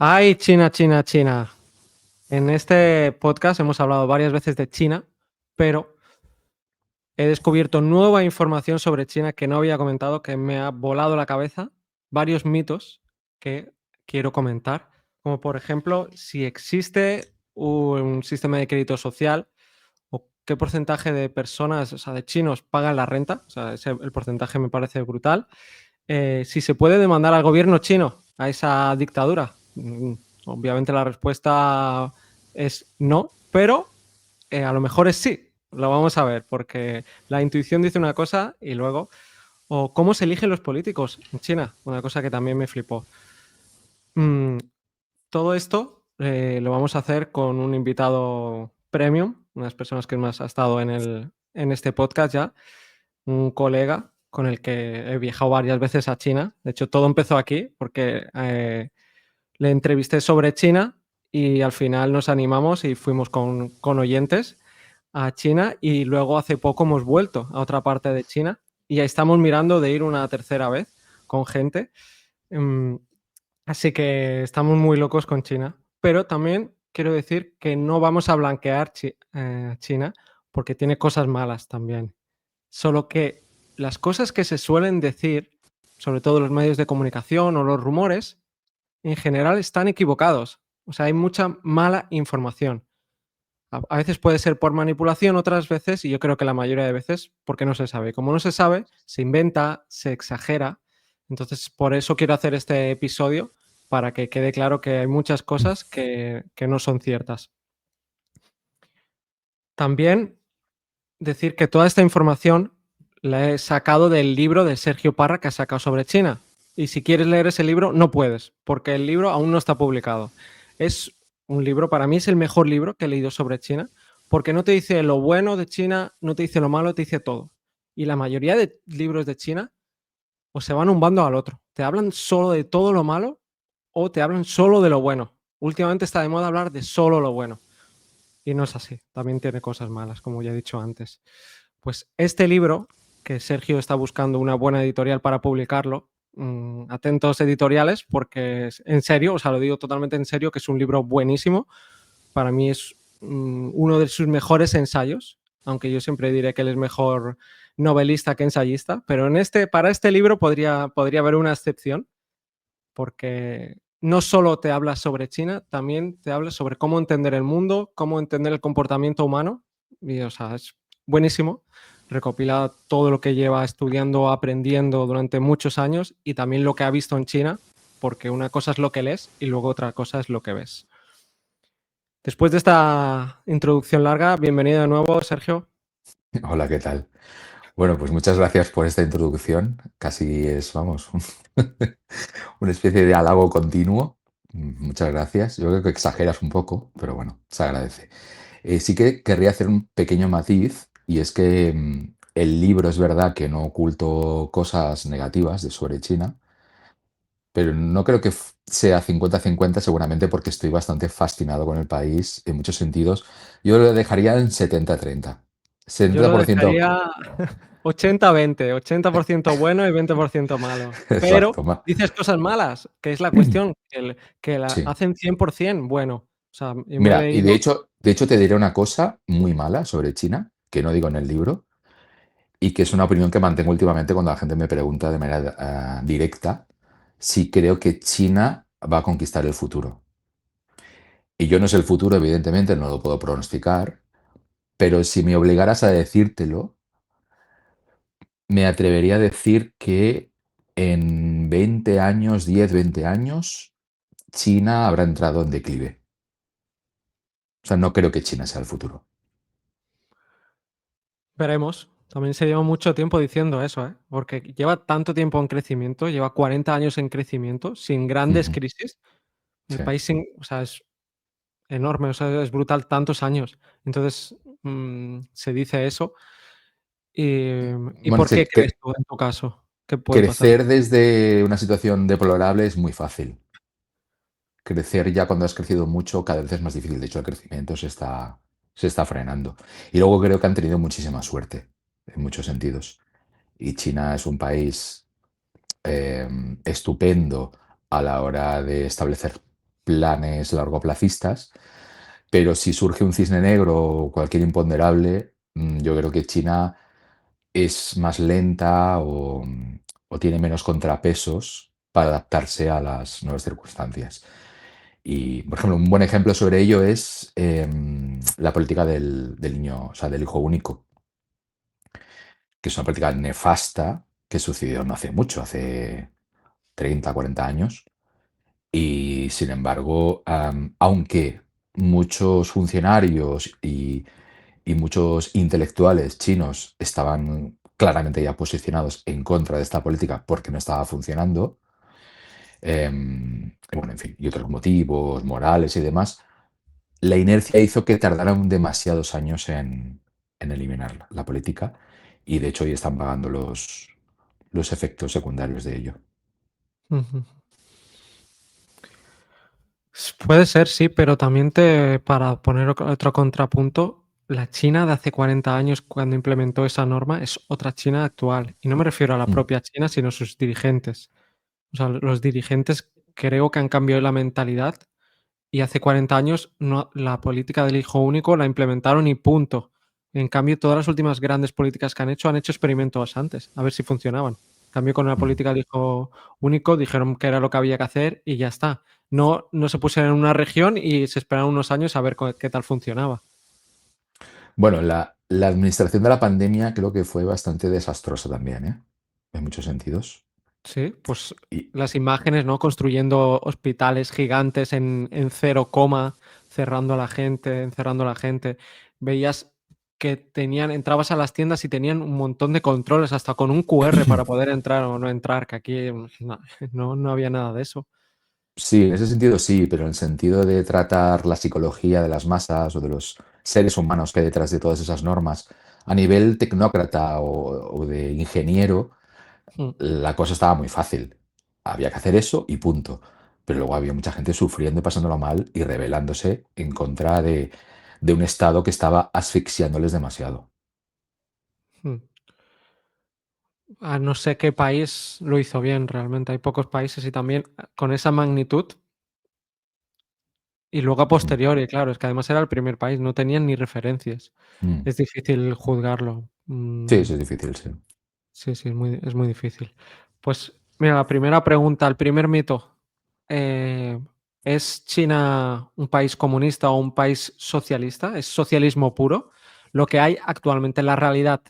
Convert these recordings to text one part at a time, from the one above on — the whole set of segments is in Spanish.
Ay, China, China, China. En este podcast hemos hablado varias veces de China, pero he descubierto nueva información sobre China que no había comentado, que me ha volado la cabeza. Varios mitos que quiero comentar, como por ejemplo, si existe un sistema de crédito social o qué porcentaje de personas, o sea, de chinos pagan la renta. O sea, el porcentaje me parece brutal. Si se puede demandar al gobierno chino, a esa dictadura. Obviamente la respuesta es no, pero a lo mejor es sí. Lo vamos a ver, porque la intuición dice una cosa y luego... O cómo se eligen los políticos en China, una cosa que también me flipó. Mm, Todo esto lo vamos a hacer con un invitado premium, unas personas que más ha estado en este podcast ya, un colega con el que he viajado varias veces a China. De hecho, todo empezó aquí porque le entrevisté sobre China y al final nos animamos y fuimos con oyentes a China y luego hace poco hemos vuelto a otra parte de China y ya estamos mirando de ir una tercera vez con gente. Mm, Así que estamos muy locos con China, pero también quiero decir que no vamos a blanquear China porque tiene cosas malas también. Solo que las cosas que se suelen decir, sobre todo los medios de comunicación o los rumores, en general están equivocados. O sea, hay mucha mala información. A veces puede ser por manipulación, otras veces, y yo creo que la mayoría de veces, porque no se sabe. Como no se sabe, se inventa, se exagera. Entonces, por eso quiero hacer este episodio, para que quede claro que hay muchas cosas que no son ciertas. También decir que toda esta información la he sacado del libro de Sergio Parra que ha sacado sobre China. Y si quieres leer ese libro, no puedes, porque el libro aún no está publicado. Es un libro, para mí es el mejor libro que he leído sobre China, porque no te dice lo bueno de China, no te dice lo malo, te dice todo. Y la mayoría de libros de China o se van un bando al otro. Te hablan solo de todo lo malo o te hablan solo de lo bueno. Últimamente está de moda hablar de solo lo bueno. Y no es así, también tiene cosas malas, como ya he dicho antes. Pues este libro, que Sergio está buscando una buena editorial para publicarlo, atentos editoriales, porque es en serio, o sea, lo digo totalmente en serio, que es un libro buenísimo. Para mí es uno de sus mejores ensayos, aunque yo siempre diré que él es mejor novelista que ensayista, pero para este libro podría haber una excepción, porque no solo te habla sobre China, también te habla sobre cómo entender el mundo, cómo entender el comportamiento humano. Y, o sea, es buenísimo. Recopila todo lo que lleva estudiando, aprendiendo durante muchos años y también lo que ha visto en China, porque una cosa es lo que lees y luego otra cosa es lo que ves. Después de esta introducción larga, bienvenido de nuevo, Sergio. Hola, ¿qué tal? Bueno, pues muchas gracias por esta introducción. Casi es, vamos, una especie de halago continuo. Muchas gracias. Yo creo que exageras un poco, pero bueno, se agradece. Sí que querría hacer un pequeño matiz y es que el libro es verdad que no oculto cosas negativas de sobre China, pero no creo que sea 50-50 seguramente porque estoy bastante fascinado con el país en muchos sentidos. Yo lo dejaría en 70-30. Yo lo 70%. dejaría 80-20, 80% bueno y 20% malo. Pero Exacto. dices cosas malas, que es la cuestión, que la Sí. hacen 100% bueno. O sea, yo me he Mira, y leído... de hecho te diré una cosa muy mala sobre China, que no digo en el libro, y que es una opinión que mantengo últimamente cuando la gente me pregunta de manera directa si creo que China va a conquistar el futuro. Y yo no sé el futuro, evidentemente, no lo puedo pronosticar, pero si me obligaras a decírtelo, me atrevería a decir que en 20 años, 10, 20 años, China habrá entrado en declive. O sea, no creo que China sea el futuro. Veremos. También se lleva mucho tiempo diciendo eso, ¿eh? Porque lleva tanto tiempo en crecimiento, lleva 40 años en crecimiento, sin grandes Ujú. crisis. El Sí. país, o sea, es enorme, o sea, es brutal tantos años. Entonces, se dice eso. ¿Y Bueno, por qué crees tú, en tu caso, que puede pasar? crecer desde una situación deplorable es muy fácil. Crecer ya cuando has crecido mucho cada vez es más difícil. De hecho, el crecimiento se está frenando. Y luego creo que han tenido muchísima suerte en muchos sentidos. Y China es un país estupendo a la hora de establecer planes largoplacistas, pero si surge un cisne negro o cualquier imponderable, yo creo que China es más lenta o tiene menos contrapesos para adaptarse a las nuevas circunstancias. Y, por ejemplo, un buen ejemplo sobre ello es la política del niño, o sea, del hijo único, que es una política nefasta que sucedió no hace mucho, hace 30, 40 años. Y sin embargo, aunque muchos funcionarios y muchos intelectuales chinos estaban claramente ya posicionados en contra de esta política porque no estaba funcionando, bueno, en fin, y otros motivos morales y demás, la inercia hizo que tardaran demasiados años en eliminar la política y de hecho hoy están pagando los efectos secundarios de ello. Ujú. Puede ser, sí, pero también para poner otro contrapunto, la China de hace 40 años, cuando implementó esa norma, es otra China actual. Y no me refiero a la Mm. propia China, sino sus dirigentes. O sea, los dirigentes creo que han cambiado la mentalidad y hace 40 años la política del hijo único la implementaron y punto. En cambio, todas las últimas grandes políticas que han hecho experimentos antes, a ver si funcionaban. En cambio, con la Mm. política del hijo único dijeron que era lo que había que hacer y ya está. No se pusieron en una región y se esperaron unos años a ver qué tal funcionaba. Bueno, la administración de la pandemia creo que fue bastante desastrosa también, ¿eh? En muchos sentidos. Sí, pues Y las imágenes, ¿no? Construyendo hospitales gigantes en cero coma, cerrando a la gente, encerrando a la gente. Veías que entrabas a las tiendas y tenían un montón de controles, hasta con un QR para poder entrar o no entrar, que aquí no había nada de eso. sí, en ese sentido sí, pero en el sentido de tratar la psicología de las masas o de los seres humanos que hay detrás de todas esas normas, a nivel tecnócrata o de ingeniero, Mm, la cosa estaba muy fácil. Había que hacer eso y punto. Pero luego había mucha gente sufriendo y pasándolo mal y rebelándose en contra de un Estado que estaba asfixiándoles demasiado. mm. No sé qué país lo hizo bien realmente. Hay pocos países y también con esa magnitud. Y luego a Mm, posteriori, claro, es que además era el primer país, no tenían ni referencias. mm. Es difícil juzgarlo. Sí, eso es difícil, sí. Sí, sí, es muy difícil. Pues mira, la primera pregunta, el primer mito, eh, ¿es China un país comunista o un país socialista? ¿Es socialismo puro? Lo que hay actualmente en la realidad.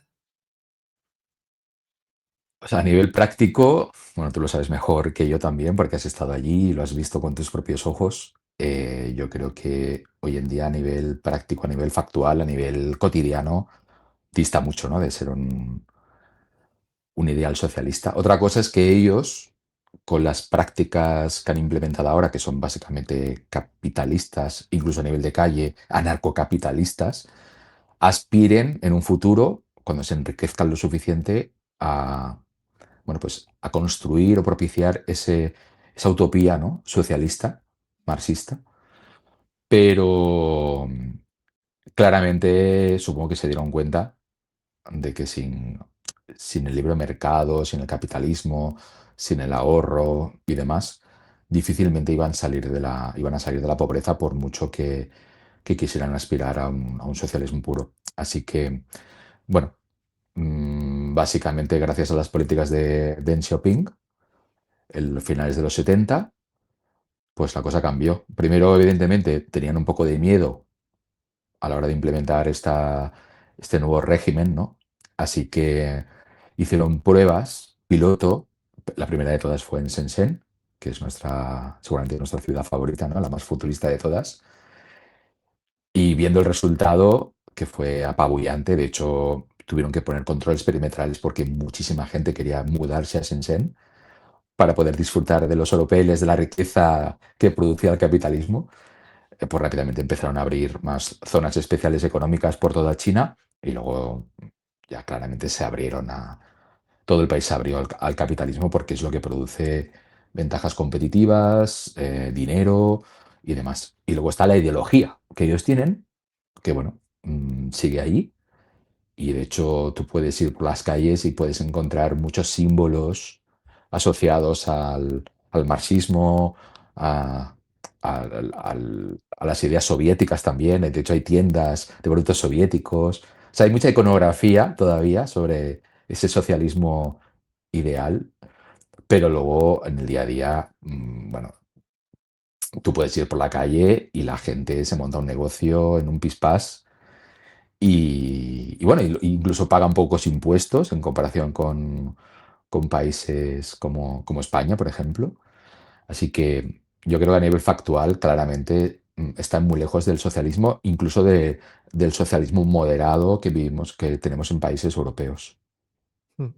O sea, a nivel práctico, bueno, tú lo sabes mejor que yo también, porque has estado allí y lo has visto con tus propios ojos. Yo creo que hoy en día a nivel práctico, a nivel factual, a nivel cotidiano, dista mucho, ¿no? De ser un ideal socialista. Otra cosa es que ellos, con las prácticas que han implementado ahora, que son básicamente capitalistas, incluso a nivel de calle, anarcocapitalistas, aspiren en un futuro, cuando se enriquezcan lo suficiente, a, bueno, pues a construir o propiciar esa utopía, ¿no? Socialista, marxista. Pero claramente supongo que se dieron cuenta de que sin el libre mercado, sin el capitalismo, sin el ahorro y demás, difícilmente iban a salir de la pobreza por mucho que quisieran aspirar a un socialismo puro. Así que, bueno, básicamente gracias a las políticas de Deng Xiaoping, en los finales de los 70, pues la cosa cambió. Primero, evidentemente, tenían un poco de miedo a la hora de implementar este nuevo régimen, ¿no? Así que hicieron pruebas piloto. La primera de todas fue en Shenzhen, que es seguramente nuestra ciudad favorita, ¿no? La más futurista de todas. Y viendo el resultado, que fue apabullante, de hecho, tuvieron que poner controles perimetrales porque muchísima gente quería mudarse a Shenzhen para poder disfrutar de los oropeles, de la riqueza que producía el capitalismo. Pues rápidamente empezaron a abrir más zonas especiales económicas por toda China y luego ya claramente se abrieron todo el país se abrió al capitalismo porque es lo que produce ventajas competitivas, dinero y demás. Y luego está la ideología que ellos tienen, que bueno, sigue ahí. Y de hecho tú puedes ir por las calles y puedes encontrar muchos símbolos asociados al marxismo, a las ideas soviéticas también. De hecho, hay tiendas de productos soviéticos. O sea, hay mucha iconografía todavía sobre ese socialismo ideal, pero luego en el día a día, bueno, tú puedes ir por la calle y la gente se monta un negocio en un pispás y bueno, incluso pagan pocos impuestos en comparación con países como España, por ejemplo. Así que yo creo que a nivel factual, claramente están muy lejos del socialismo, incluso del socialismo moderado que vivimos, que tenemos en países europeos. Mm.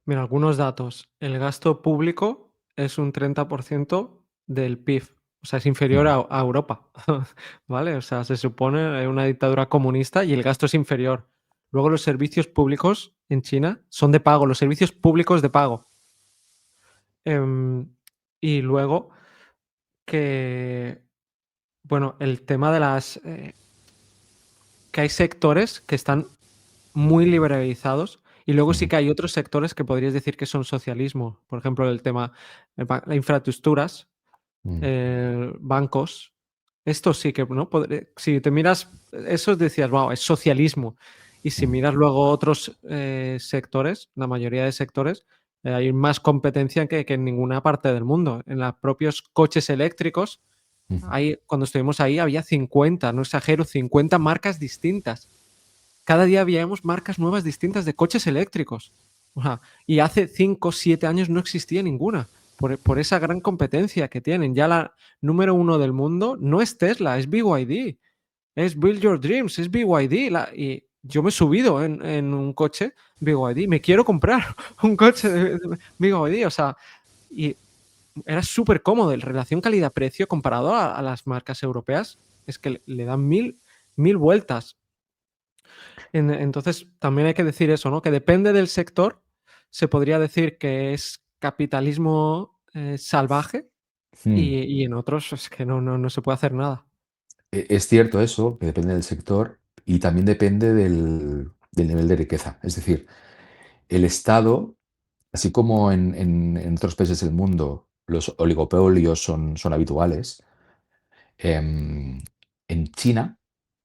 Mira, algunos datos. El gasto público es un 30% del PIB, o sea, es inferior Mm, a Europa, ¿vale? O sea, se supone una dictadura comunista y el gasto es inferior. Luego los servicios públicos en China son de pago, los servicios públicos de pago. Em, y luego que, bueno, el tema de que hay sectores que están muy liberalizados y luego sí ujú, que hay otros sectores que podrías decir que son socialismo. Por ejemplo, el tema de infraestructuras, mm, bancos. Esto sí que, ¿no? Si te miras, eso decías, wow, es socialismo. Y si mm, miras luego otros sectores, la mayoría de sectores, hay más competencia que en ninguna parte del mundo. En los propios coches eléctricos, ujú. cuando estuvimos ahí había 50, no exagero, 50 marcas distintas. Cada día veíamos marcas nuevas distintas de coches eléctricos. O sea, y hace 5 o 7 años no existía ninguna, por esa gran competencia que tienen. Ya la número uno del mundo no es Tesla, es BYD, es Build Your Dreams, es BYD. Y yo me he subido en un coche BYD, me quiero comprar un coche de BYD, o sea, y era súper cómodo. El relación calidad-precio comparado a las marcas europeas es que le dan mil vueltas. Entonces, también hay que decir eso, ¿no? Que depende del sector, se podría decir que es capitalismo salvaje Mm. y en otros es que no se puede hacer nada. Es cierto eso, que depende del sector y también depende del nivel de riqueza. Es decir, el Estado, así como en otros países del mundo los oligopolios son habituales, em, en China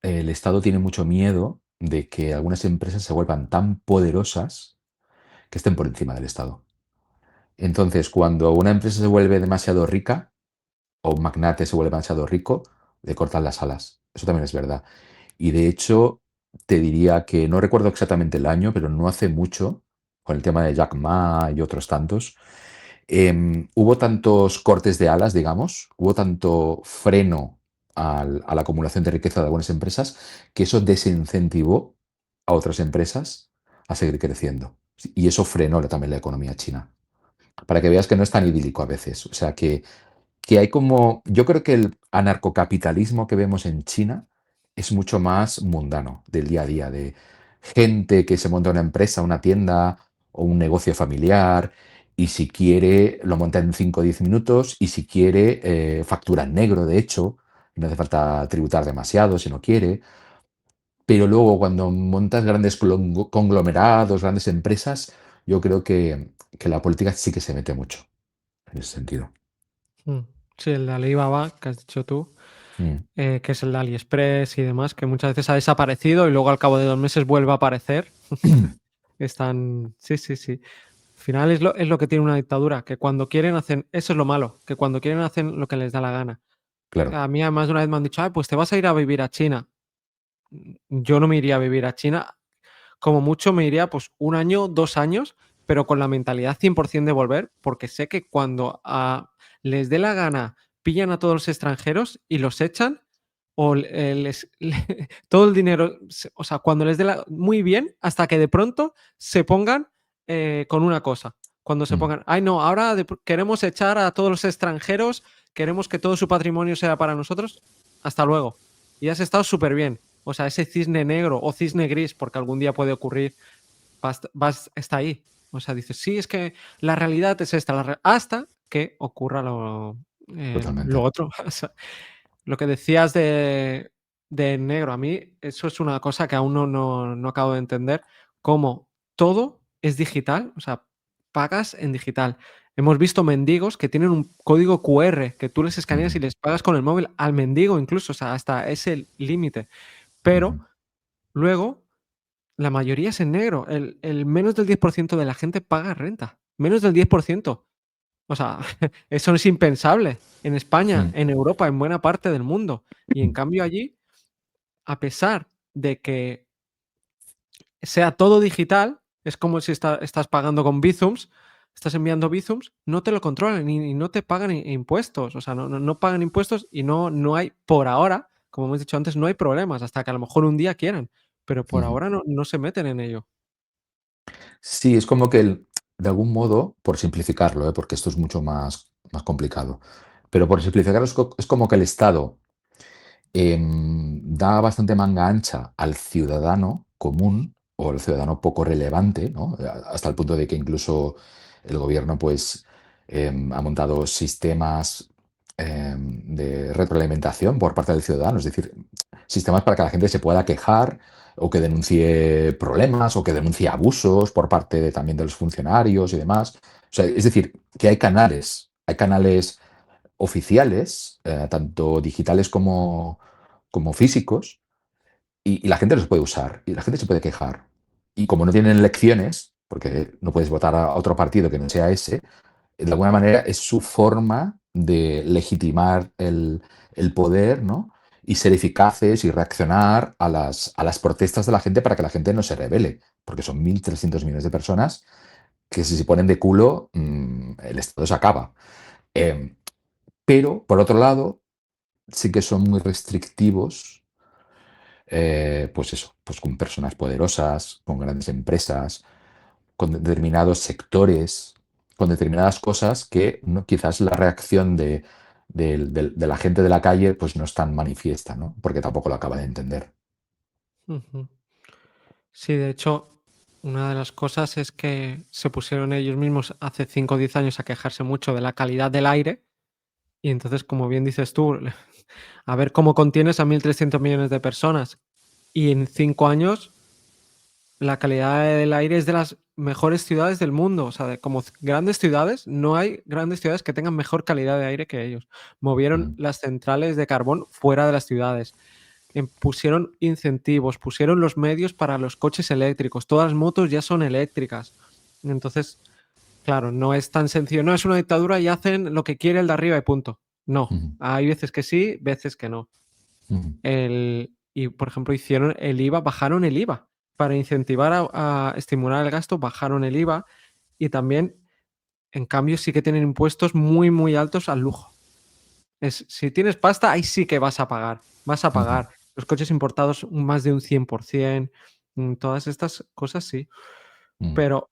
el Estado tiene mucho miedo de que algunas empresas se vuelvan tan poderosas que estén por encima del Estado. Entonces, cuando una empresa se vuelve demasiado rica o un magnate se vuelve demasiado rico, le cortan las alas. Eso también es verdad. Y de hecho, te diría que no recuerdo exactamente el año, pero no hace mucho, con el tema de Jack Ma y otros tantos, hubo tantos cortes de alas, digamos, hubo tanto freno a la acumulación de riqueza de algunas empresas, que eso desincentivó a otras empresas a seguir creciendo. Y eso frenó también la economía china. Para que veas que no es tan idílico a veces. O sea, que hay como, yo creo que el anarcocapitalismo que vemos en China es mucho más mundano, del día a día, de gente que se monta una empresa, una tienda o un negocio familiar y si quiere lo monta en 5 o 10 minutos y si quiere factura en negro, de hecho, no hace falta tributar demasiado si no quiere, pero luego cuando montas grandes conglomerados, grandes empresas, yo creo que la política sí que se mete mucho en ese sentido. Mm. Sí, el de Alibaba, que has dicho tú, Mm. que es el de AliExpress y demás, que muchas veces ha desaparecido y luego al cabo de 2 meses vuelve a aparecer. Están sí, sí, sí. Al final es lo que tiene una dictadura, que cuando quieren hacen eso es lo malo, que cuando quieren hacen lo que les da la gana. Claro. A mí, además, de una vez me han dicho: "Ay, pues te vas a ir a vivir a China". Yo no me iría a vivir a China. Como mucho me iría, pues, 1 año, 2 años, pero con la mentalidad 100% de volver, porque sé que cuando, les dé la gana, pillan a todos los extranjeros y los echan, o les todo el dinero, o sea, cuando les dé la muy bien, hasta que de pronto se pongan, con una cosa. Cuando se Mm, pongan: "Ay, no, ahora queremos echar a todos los extranjeros, queremos que todo su patrimonio sea para nosotros, hasta luego". Y has estado súper bien. O sea, ese cisne negro o cisne gris, porque algún día puede ocurrir, está ahí. O sea, dices, sí, es que la realidad es esta, hasta que ocurra lo totalmente. otro. O sea, lo que decías de negro, a mí eso es una cosa que aún no acabo de entender, cómo todo es digital, o sea, pagas en digital. Hemos visto mendigos que tienen un código QR que tú les escaneas y Ujú, les pagas con el móvil al mendigo incluso, o sea, hasta ese límite. Pero ujú, luego la mayoría es en negro. El menos del 10% de la gente paga renta. Menos del 10%. O sea, eso es impensable en España, mm, en Europa, en buena parte del mundo. Y en cambio allí, a pesar de que sea todo digital, es como si estás pagando con Bizums, estás enviando Bizums, no te lo controlan y no te pagan impuestos. O sea, no pagan impuestos y no hay, por ahora, como hemos dicho antes, no hay problemas, hasta que a lo mejor un día quieran, pero por ujú. ahora no se meten en ello. Sí, es como que de algún modo, por simplificarlo, porque esto es mucho más complicado, pero por simplificarlo es como que el Estado da bastante manga ancha al ciudadano común o al ciudadano poco relevante, ¿no? Hasta el punto de que incluso el gobierno pues, ha montado sistemas de retroalimentación por parte del ciudadano, es decir, sistemas para que la gente se pueda quejar o que denuncie problemas o que denuncie abusos por parte también de los funcionarios y demás. O sea, es decir, que hay canales oficiales, tanto digitales como físicos, y la gente los puede usar, y la gente se puede quejar. Y como no tienen elecciones, porque no puedes votar a otro partido que no sea ese, de alguna manera es su forma de legitimar el poder, ¿no? Y ser eficaces y reaccionar a las protestas de la gente para que la gente no se rebele, porque son 1.300 millones de personas que si se ponen de culo, el Estado se acaba. Em, pero, por otro lado, sí que son muy restrictivos, pues eso, pues con personas poderosas, con grandes empresas, con determinados sectores, con determinadas cosas que quizás la reacción de la gente de la calle pues no es tan manifiesta, ¿no? Porque tampoco lo acaba de entender. Ujú. Sí, de hecho, una de las cosas es que se pusieron ellos mismos hace 5 o 10 años a quejarse mucho de la calidad del aire y entonces, como bien dices tú, a ver cómo contienes a 1.300 millones de personas y en 5 años la calidad del aire es de las mejores ciudades del mundo, o sea, como grandes ciudades, no hay grandes ciudades que tengan mejor calidad de aire que ellos. Movieron Mm, las centrales de carbón fuera de las ciudades. Pusieron incentivos, pusieron los medios para los coches eléctricos, todas las motos ya son eléctricas. Entonces, claro, no es tan sencillo, no es una dictadura y hacen lo que quiere el de arriba y punto. No, ujú, hay veces que sí, veces que no. ujú, Y, por ejemplo, hicieron el IVA, bajaron el IVA para incentivar a estimular el gasto, bajaron el IVA y también, en cambio, sí que tienen impuestos muy, muy altos al lujo. Si tienes pasta, ahí sí que vas a pagar, vas a ujú, pagar. Los coches importados más de un 100%, todas estas cosas sí. ujú, Pero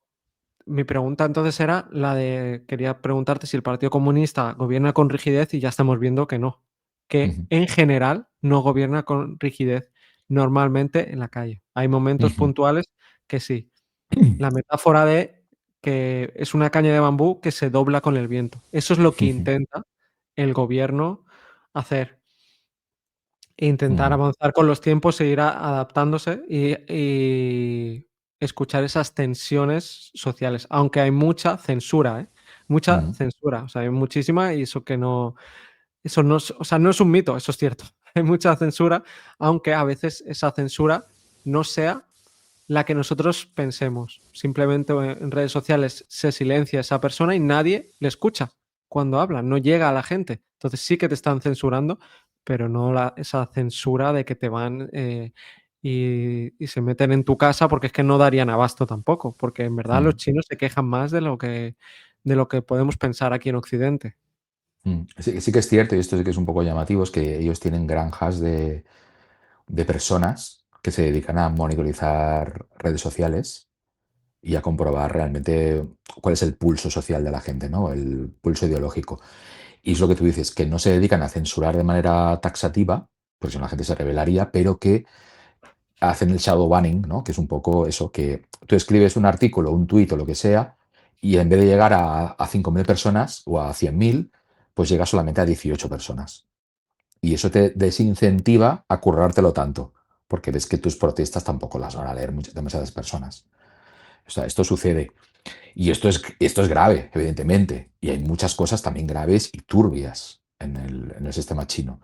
mi pregunta entonces era la de quería preguntarte si el Partido Comunista gobierna con rigidez y ya estamos viendo que no, que ujú, en general no gobierna con rigidez normalmente en la calle. Hay momentos ujú, puntuales que sí. La metáfora de que es una caña de bambú que se dobla con el viento. Eso es lo que ujú, intenta el gobierno hacer. Intentar ujú, avanzar con los tiempos e ir adaptándose y escuchar esas tensiones sociales, aunque hay mucha censura, ¿eh? Mucha ujú, censura, o sea, hay muchísima y eso no es, o sea, no es un mito, eso es cierto. Hay mucha censura, aunque a veces esa censura no sea la que nosotros pensemos. Simplemente en redes sociales se silencia a esa persona y nadie le escucha cuando habla, no llega a la gente. Entonces sí que te están censurando, pero no esa censura de que te van y se meten en tu casa porque es que no darían abasto tampoco, porque en verdad los ujú, chinos se quejan más de lo que podemos pensar aquí en Occidente. Sí, sí que es cierto, y esto sí que es un poco llamativo, es que ellos tienen granjas de personas que se dedican a monitorizar redes sociales y a comprobar realmente cuál es el pulso social de la gente, ¿no? El pulso ideológico. Y es lo que tú dices, que no se dedican a censurar de manera taxativa, porque si no la gente se rebelaría, pero que hacen el shadow banning, ¿no? Que es un poco eso, que tú escribes un artículo, un tuit o lo que sea, y en vez de llegar a 5.000 personas o a 100.000, pues llega solamente a 18 personas. Y eso te desincentiva a currártelo tanto, porque ves que tus protestas tampoco las van a leer demasiadas personas. O sea, esto sucede. Y esto es grave, evidentemente. Y hay muchas cosas también graves y turbias en el sistema chino.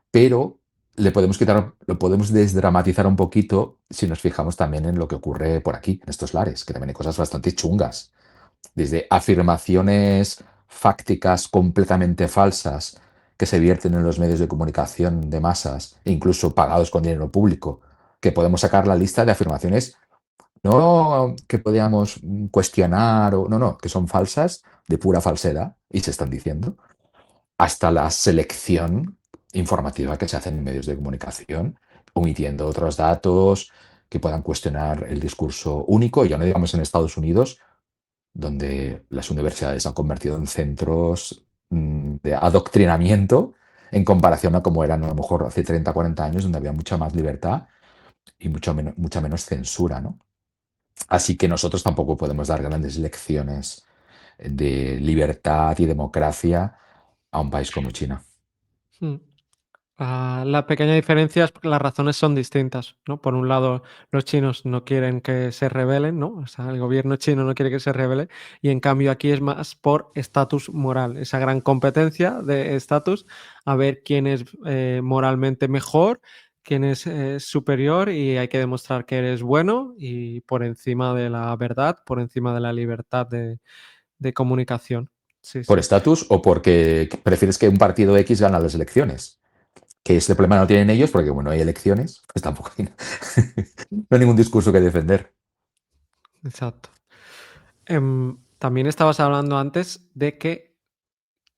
Pero lo podemos desdramatizar un poquito si nos fijamos también en lo que ocurre por aquí, en estos lares, que también hay cosas bastante chungas. Desde afirmaciones fácticas completamente falsas que se vierten en los medios de comunicación de masas, e incluso pagados con dinero público, que podemos sacar la lista de afirmaciones no que podíamos cuestionar o no, no, que son falsas, de pura falsedad, y se están diciendo, hasta la selección informativa que se hace en medios de comunicación, omitiendo otros datos que puedan cuestionar el discurso único, y ya no digamos en Estados Unidos, donde las universidades se han convertido en centros de adoctrinamiento en comparación a como eran a lo mejor hace 30 40 años, donde había mucha más libertad y mucha menos censura, ¿no? Así que nosotros tampoco podemos dar grandes lecciones de libertad y democracia a un país como China. Mm. La pequeña diferencia es que las razones son distintas, ¿no? Por un lado, los chinos no quieren que se rebelen, ¿no? O sea, el gobierno chino no quiere que se rebele y en cambio aquí es más por estatus moral, esa gran competencia de estatus, a ver quién es moralmente mejor, quién es superior y hay que demostrar que eres bueno y por encima de la verdad, por encima de la libertad de comunicación. Sí, ¿Por sí, estatus o porque prefieres que un partido X gane las elecciones? Que este problema no tienen ellos porque, bueno, hay elecciones, pues tampoco hay, no hay ningún discurso que defender. exacto. También estabas hablando antes de que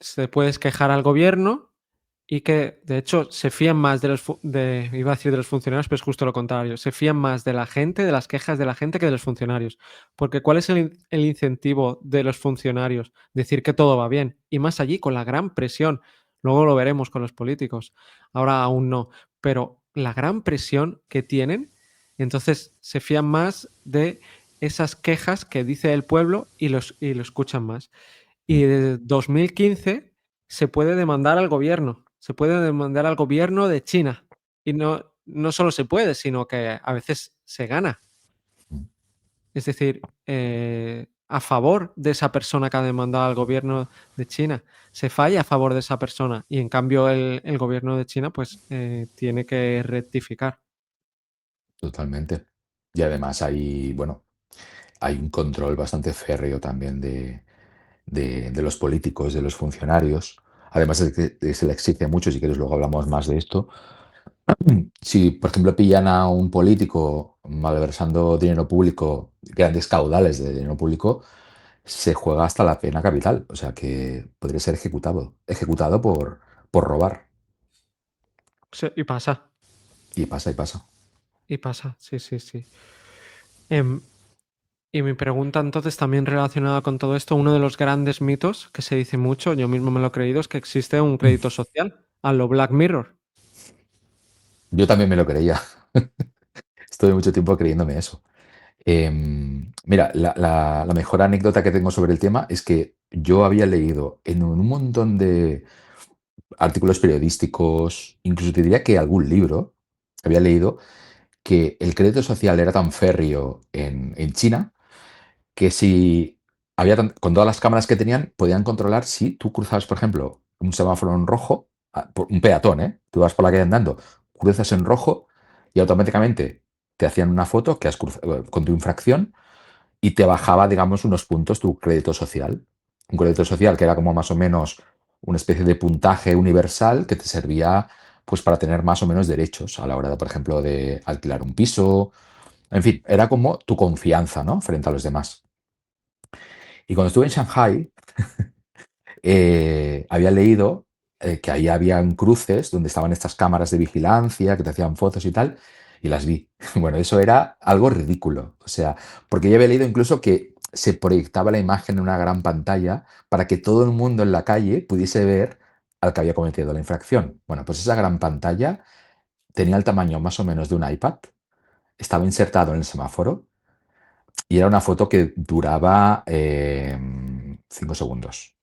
se puedes quejar al gobierno y que, de hecho, se fían más de los iba a decir de los funcionarios, pero es justo lo contrario, se fían más de la gente, de las quejas de la gente que de los funcionarios. Porque ¿cuál es el incentivo de los funcionarios? Decir que todo va bien. Y más allí, con la gran presión. Luego lo veremos con los políticos. Ahora aún no. Pero la gran presión que tienen, entonces se fían más de esas quejas que dice el pueblo y lo escuchan más. Y desde 2015 se puede demandar al gobierno, se puede demandar al gobierno de China. Y no solo se puede, sino que a veces se gana. Es decir, a favor de esa persona que ha demandado al gobierno de China. Se falla a favor de esa persona y en cambio el gobierno de China pues tiene que rectificar. Totalmente. Y además bueno, hay un control bastante férreo también de los políticos, de los funcionarios. Además es que se le exige mucho, si quieres luego hablamos más de esto. Si, por ejemplo, pillan a un político malversando dinero público, grandes caudales de dinero público, se juega hasta la pena capital. O sea que podría ser ejecutado por robar. Sí, Y pasa. y pasa, sí, sí, sí. Em, Y mi pregunta entonces también relacionada con todo esto, uno de los grandes mitos que se dice mucho, yo mismo me lo he creído, es que existe un crédito social, a lo Black Mirror. Yo también me lo creía. Estuve mucho tiempo creyéndome eso. Mira, la mejor anécdota que tengo sobre el tema es que yo había leído en un montón de artículos periodísticos, incluso te diría que algún libro, había leído que el crédito social era tan férreo en China que si con todas las cámaras que tenían, podían controlar si tú cruzabas, por ejemplo, un semáforo en rojo, un peatón, ¿eh? Tú vas por la calle andando, cruzas en rojo y automáticamente te hacían una foto que has cruzado con tu infracción y te bajaba, digamos, unos puntos tu crédito social. Un crédito social que era como más o menos una especie de puntaje universal que te servía pues para tener más o menos derechos a la hora de, por ejemplo, de alquilar un piso. En fin, era como tu confianza, ¿no? Frente a los demás. Y cuando estuve en Shanghai, había leído que ahí habían cruces donde estaban estas cámaras de vigilancia que te hacían fotos y tal, y las vi. Bueno, eso era algo ridículo. O sea, porque yo había leído incluso que se proyectaba la imagen en una gran pantalla para que todo el mundo en la calle pudiese ver al que había cometido la infracción. Bueno, pues esa gran pantalla tenía el tamaño más o menos de un iPad, estaba insertado en el semáforo y era una foto que duraba 5 segundos.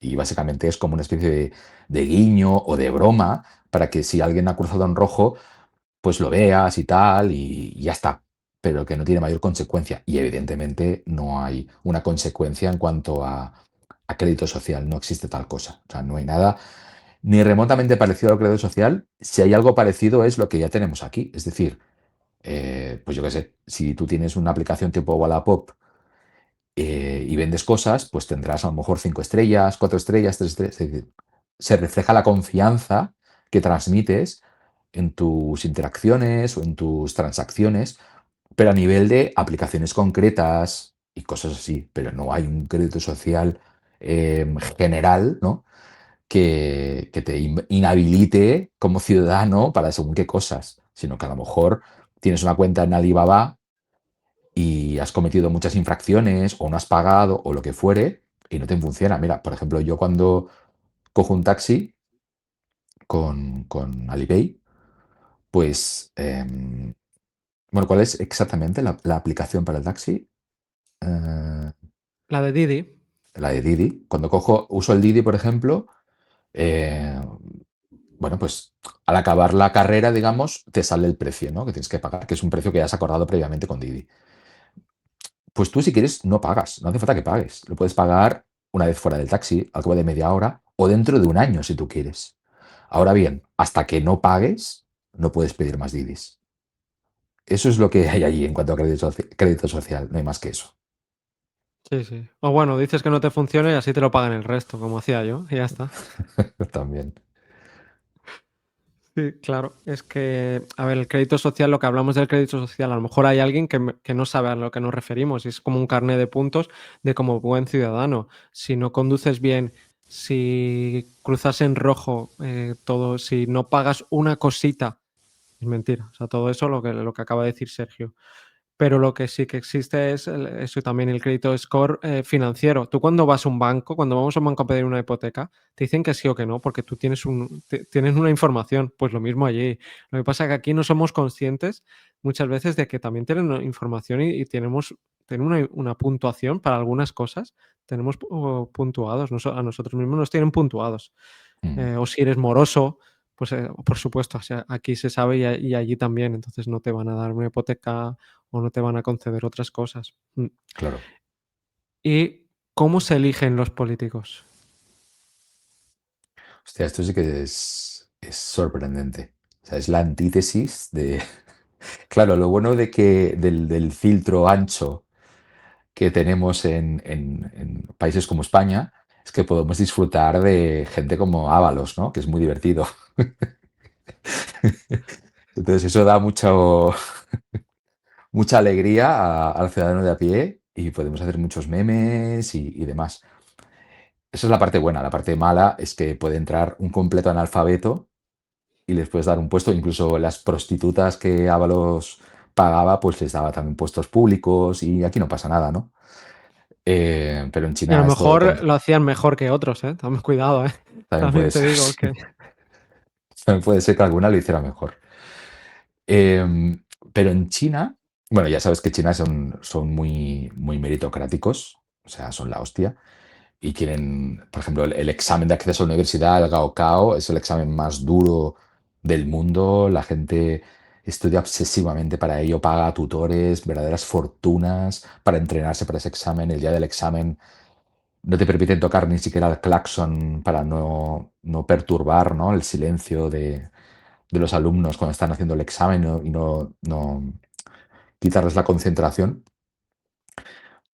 Y básicamente es como una especie de guiño o de broma para que si alguien ha cruzado en rojo, pues lo veas y tal, y ya está. pero que no tiene mayor consecuencia. Y evidentemente no hay una consecuencia en cuanto a crédito social, no existe tal cosa. O sea, no hay nada ni remotamente parecido al crédito social. Si hay algo parecido es lo que ya tenemos aquí. Es decir, pues yo qué sé, si tú tienes una aplicación tipo Wallapop y vendes cosas, pues tendrás a lo mejor 5 estrellas, 4 estrellas, 3 estrellas. Es decir, se refleja la confianza que transmites en tus interacciones o en tus transacciones, pero a nivel de aplicaciones concretas y cosas así, pero no hay un crédito social general, ¿no? Que te inhabilite como ciudadano para según qué cosas, sino que a lo mejor tienes una cuenta en Alibaba y has cometido muchas infracciones o no has pagado o lo que fuere y no te funciona. Mira, por ejemplo, yo cuando cojo un taxi con Alipay, pues, bueno, ¿cuál es exactamente la aplicación para el taxi? Eh, La de Didi. la de Didi. Cuando uso el Didi, por ejemplo, eh, bueno, pues al acabar la carrera, digamos, te sale el precio, ¿no? Que tienes que pagar, que es un precio que ya has acordado previamente con Didi. Pues tú, si quieres, no pagas, no hace falta que pagues. Lo puedes pagar una vez fuera del taxi, al cabo de media hora, o dentro de un año, si tú quieres. Ahora bien, hasta que no pagues, no puedes pedir más Didis. Eso es lo que hay allí en cuanto a crédito social, no hay más que eso. Sí, sí. O bueno, dices que no te funciona y así te lo pagan el resto, como hacía yo, y ya está. También. Sí, claro. Es que, a ver, el crédito social, lo que hablamos del crédito social, a lo mejor hay alguien que no sabe a lo que nos referimos, y es como un carnet de puntos de como buen ciudadano. Si no conduces bien, si cruzas en rojo, todo, si no pagas una cosita, es mentira. O sea, todo eso lo que acaba de decir Sergio. Pero lo que sí que existe es eso, también el crédito score financiero. Tú cuando vas a un banco, cuando vamos a un banco a pedir una hipoteca, te dicen que sí o que no, porque tú tienes una información. Pues lo mismo allí. Lo que pasa es que aquí no somos conscientes muchas veces de que también tienen información y tienen una puntuación para algunas cosas. Tenemos puntuados, a nosotros mismos nos tienen puntuados. Mm, O si eres moroso, pues por supuesto, o sea, aquí se sabe y allí también. Entonces no te van a dar una hipoteca o no te van a conceder otras cosas. claro. ¿Y cómo se eligen los políticos? Hostia, esto sí que es sorprendente. O sea, es la antítesis de... Claro, lo bueno del filtro ancho que tenemos en países como España es que podemos disfrutar de gente como Ábalos, ¿no? Que es muy divertido. Entonces eso da mucha alegría al ciudadano de a pie y podemos hacer muchos memes y demás. Esa es la parte buena. La parte mala es que puede entrar un completo analfabeto y les puedes dar un puesto. Incluso las prostitutas que Ábalos pagaba, pues les daba también puestos públicos y aquí no pasa nada, ¿no? Pero en Y a lo China es todo lo mejor contrario. lo hacían mejor que otros, ¿eh? También cuidado, ¿eh? También También puede te ser, digo sí. que También puede ser que alguna lo hiciera mejor. Em, pero en China, bueno, ya sabes que China son muy, muy meritocráticos, o sea, son la hostia. Y quieren, por ejemplo, el examen de acceso a la universidad, el Gaokao, es el examen más duro del mundo. La gente estudia obsesivamente para ello, paga tutores, verdaderas fortunas para entrenarse para ese examen. El día del examen no te permiten tocar ni siquiera el claxon para no perturbar, ¿no? El silencio de los alumnos cuando están haciendo el examen, ¿no? Y no quitarles la concentración.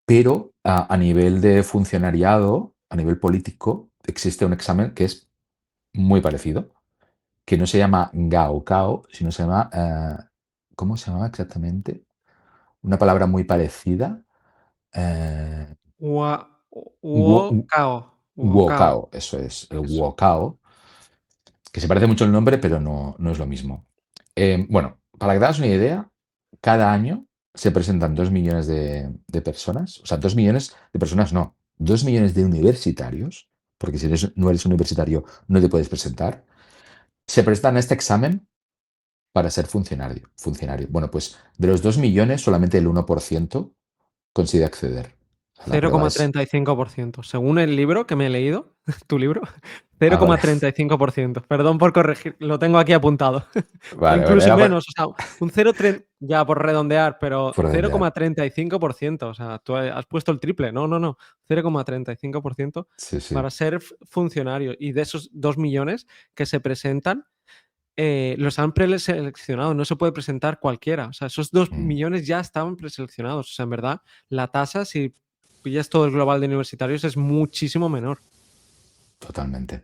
Pero a nivel de funcionariado, a nivel político, existe un examen que es muy parecido, que no se llama Gaokao, sino se llama, ¿cómo se llamaba exactamente? Una palabra muy parecida. eh, Ua Wo- Wokao, Wokao, Wokao, eso es, el eso. Wokao, que se parece mucho el nombre, pero no es lo mismo. Bueno, para que te hagas una idea, cada año se presentan 2 millones de personas, o sea, 2 millones de personas no, 2 millones de universitarios, porque si no eres universitario no te puedes presentar, se presentan a este examen para ser funcionario. Bueno, pues de los 2 millones solamente el 1% consigue acceder. La prueba es 0,35%. Según el libro que me he leído, tu libro, vale, 0,35%. Perdón por corregir, lo tengo aquí apuntado. O vale, vale, incluso era menos, o sea, un 0,3 ya por redondear, pero por redondear. 0,35%, o sea, tú has puesto el triple. No, no, no, 0,35% Sí, sí. para ser funcionario. Y de esos 2 millones que se presentan, los han preseleccionado, no se puede presentar cualquiera. O sea, esos 2 Mm, millones ya estaban preseleccionados. O sea, en verdad, la tasa, si pillas todo el global de universitarios, es muchísimo menor. totalmente.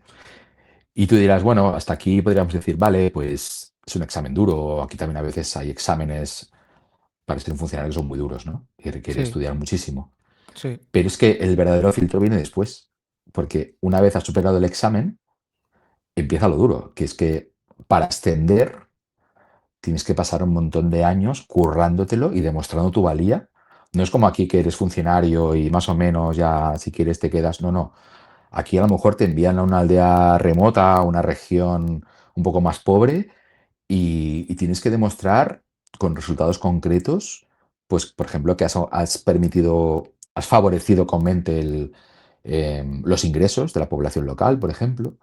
Y tú dirás, bueno, hasta aquí podríamos decir, vale, pues es un examen duro. Aquí también a veces hay exámenes para ser un funcionario que son muy duros, ¿no? Y requiere Sí, estudiar muchísimo. sí. Pero es que el verdadero filtro viene después, porque una vez has superado el examen, empieza lo duro, que es que para ascender tienes que pasar un montón de años currándotelo y demostrando tu valía. No es como aquí que eres funcionario y más o menos ya si quieres te quedas. No, no. Aquí a lo mejor te envían a una aldea remota, a una región un poco más pobre y tienes que demostrar con resultados concretos, pues por ejemplo, que has permitido, has favorecido con mente los ingresos de la población local, por ejemplo,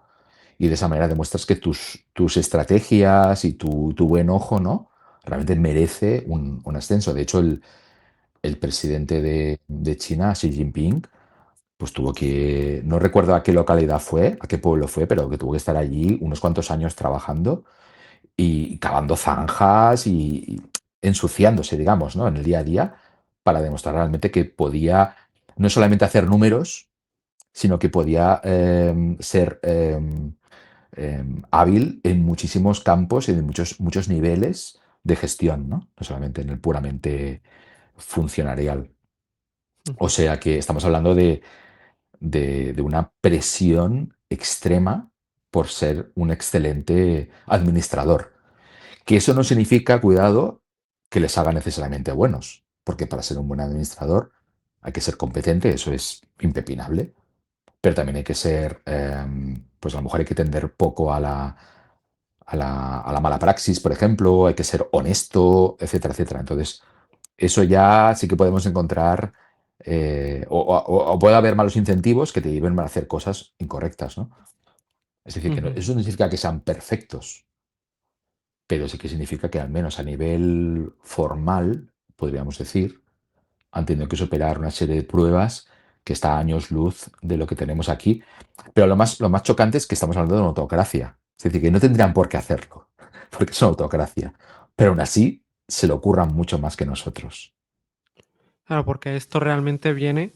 y de esa manera demuestras que tus estrategias y tu buen ojo, ¿no? Realmente merece un ascenso. De hecho, el presidente de China, Xi Jinping, pues tuvo que, no recuerdo a qué localidad fue, a qué pueblo fue, pero que tuvo que estar allí unos cuantos años trabajando y cavando zanjas y ensuciándose, digamos, ¿no? En el día a día para demostrar realmente que podía no solamente hacer números, sino que podía ser hábil en muchísimos campos y en muchos niveles de gestión, ¿no? No solamente en el puramente funcionarial. O Ujú, sea que estamos hablando de una presión extrema por ser un excelente administrador. Que eso no significa, cuidado, que les haga necesariamente buenos, porque para ser un buen administrador hay que ser competente, eso es impepinable, pero también hay que ser, pues a lo mejor hay que tender poco a la mala praxis, por ejemplo, hay que ser honesto, etcétera, etcétera. Entonces, eso ya sí que podemos encontrar, o puede haber malos incentivos que te lleven a hacer cosas incorrectas, ¿no? Es decir, que ujú. eso no significa que sean perfectos, pero sí que significa que al menos a nivel formal, podríamos decir, han tenido que superar una serie de pruebas que está a años luz de lo que tenemos aquí. Pero lo más chocante es que estamos hablando de una autocracia. Es decir, que no tendrían por qué hacerlo, porque es una autocracia. Pero aún así se lo ocurran mucho más que nosotros. Claro, porque esto realmente viene,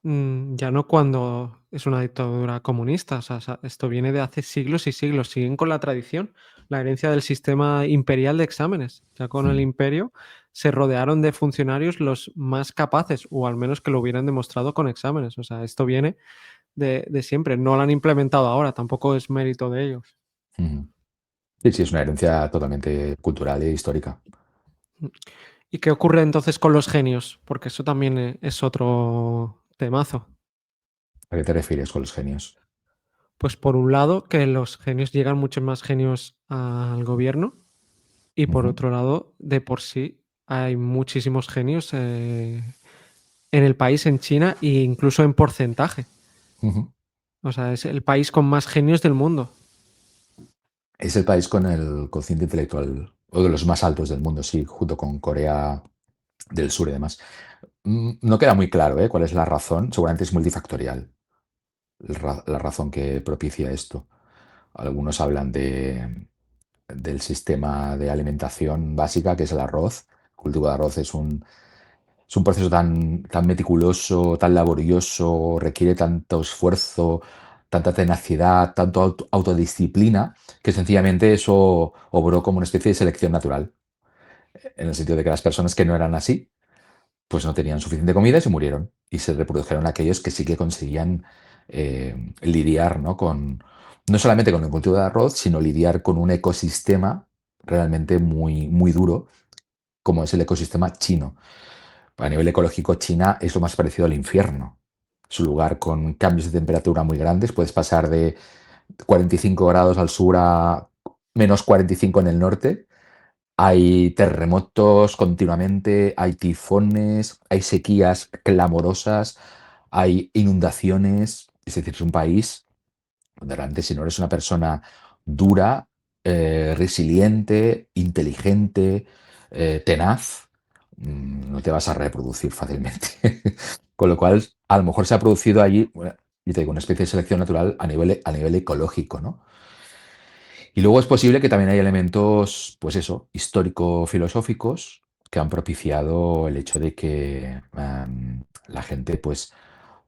ya no cuando es una dictadura comunista, o sea, esto viene de hace siglos y siglos, siguen con la tradición, la herencia del sistema imperial de exámenes. Ya con el Mm, imperio se rodearon de funcionarios los más capaces, o al menos que lo hubieran demostrado con exámenes. O sea, esto viene de siempre, no lo han implementado ahora, tampoco es mérito de ellos. mm. Sí, sí, es una herencia totalmente cultural e histórica. Mm. ¿Y qué ocurre entonces con los genios? Porque eso también es otro temazo. ¿A qué te refieres con los genios? Pues por un lado, que los genios llegan muchos más genios al gobierno y por Ujú, otro lado, de por sí hay muchísimos genios en el país, en China, e incluso en porcentaje. ujú. O sea, es el país con más genios del mundo. Es el país con el cociente intelectual, o de los más altos del mundo, sí, junto con Corea del Sur y demás. No queda muy claro, cuál es la razón. Seguramente es multifactorial la razón que propicia esto. Algunos hablan del sistema de alimentación básica, que es el arroz. El cultivo de arroz es un proceso tan meticuloso, tan laborioso, requiere tanto esfuerzo, tanta tenacidad, tanto autodisciplina, que sencillamente eso obró como una especie de selección natural, en el sentido de que las personas que no eran así, pues no tenían suficiente comida y se murieron. Y se reprodujeron aquellos que sí que conseguían lidiar, ¿no? No solamente con el cultivo de arroz, sino lidiar con un ecosistema realmente muy, muy duro, como es el ecosistema chino. A nivel ecológico, China es lo más parecido al infierno. Es un lugar con cambios de temperatura muy grandes. Puedes pasar de 45 grados al sur a -45 en el norte. Hay terremotos continuamente, hay tifones, hay sequías clamorosas, hay inundaciones, es decir, es un país donde realmente si no eres una persona dura, resiliente, inteligente, tenaz, no te vas a reproducir fácilmente. Con lo cual, a lo mejor se ha producido allí, bueno, y te digo, una especie de selección natural a nivel ecológico, ¿no? Y luego es posible que también haya elementos, pues eso, histórico-filosóficos que han propiciado el hecho de que la gente pues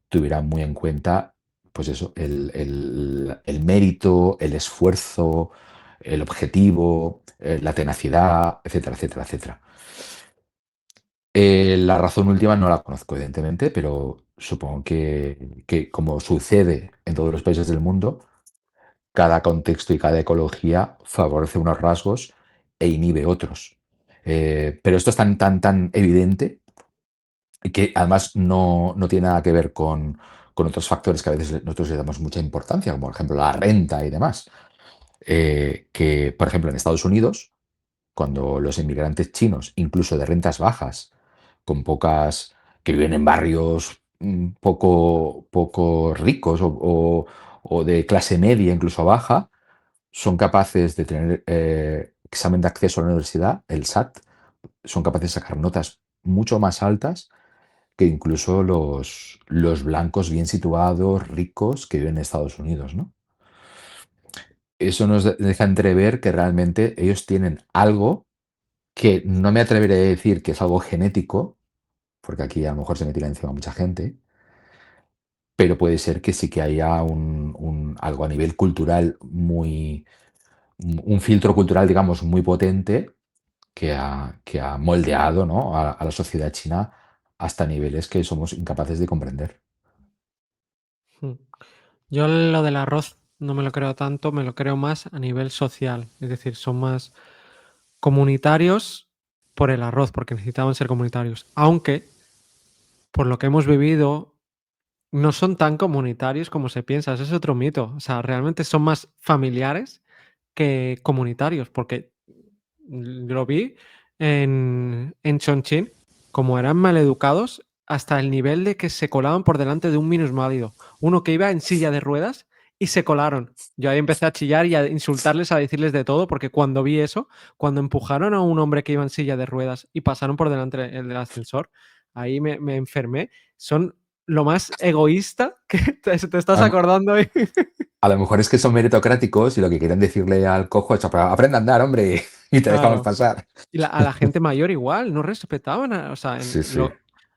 tuviera muy en cuenta, pues eso, el mérito, el esfuerzo, el objetivo, la tenacidad, etcétera, etcétera, etcétera. La razón última no la conozco, evidentemente, pero supongo que como sucede en todos los países del mundo, cada contexto y cada ecología favorece unos rasgos e inhibe otros. Pero esto es tan evidente y que además no tiene nada que ver con otros factores que a veces nosotros le damos mucha importancia, como por ejemplo la renta y demás. Que, por ejemplo, en Estados Unidos, cuando los inmigrantes chinos, incluso de rentas bajas, con pocas, que viven en barrios poco ricos o de clase media, incluso baja, son capaces de tener examen de acceso a la universidad, el SAT, son capaces de sacar notas mucho más altas que incluso los blancos bien situados, ricos, que viven en Estados Unidos, ¿no? Eso nos deja entrever que realmente ellos tienen algo que no me atreveré a decir que es algo genético, porque aquí a lo mejor se me tira encima mucha gente, pero puede ser que sí que haya algo a nivel cultural un filtro cultural, digamos, muy potente que ha moldeado, ¿no? a la sociedad china hasta niveles que somos incapaces de comprender. Mm. Yo lo del arroz no me lo creo tanto, me lo creo más a nivel social. Es decir, son más comunitarios por el arroz, porque necesitaban ser comunitarios. Aunque, por lo que hemos vivido, no son tan comunitarios como se piensa. Ese es otro mito. O sea, realmente son más familiares que comunitarios, porque lo vi en Chongqing, como eran maleducados, hasta el nivel de que se colaban por delante de un minusválido. Uno que iba en silla de ruedas y se colaron. Yo ahí empecé a chillar y a insultarles, a decirles de todo, porque cuando vi eso, cuando empujaron a un hombre que iba en silla de ruedas y pasaron por delante del ascensor, ahí me enfermé. Son lo más egoísta que te estás A, acordando ahí. a lo mejor es que son meritocráticos y lo que quieren decirle al cojo es: Aprenda a andar, hombre, y te dejamos Claro. pasar". Y a la gente mayor igual, no respetaban o sea, Sí, sí.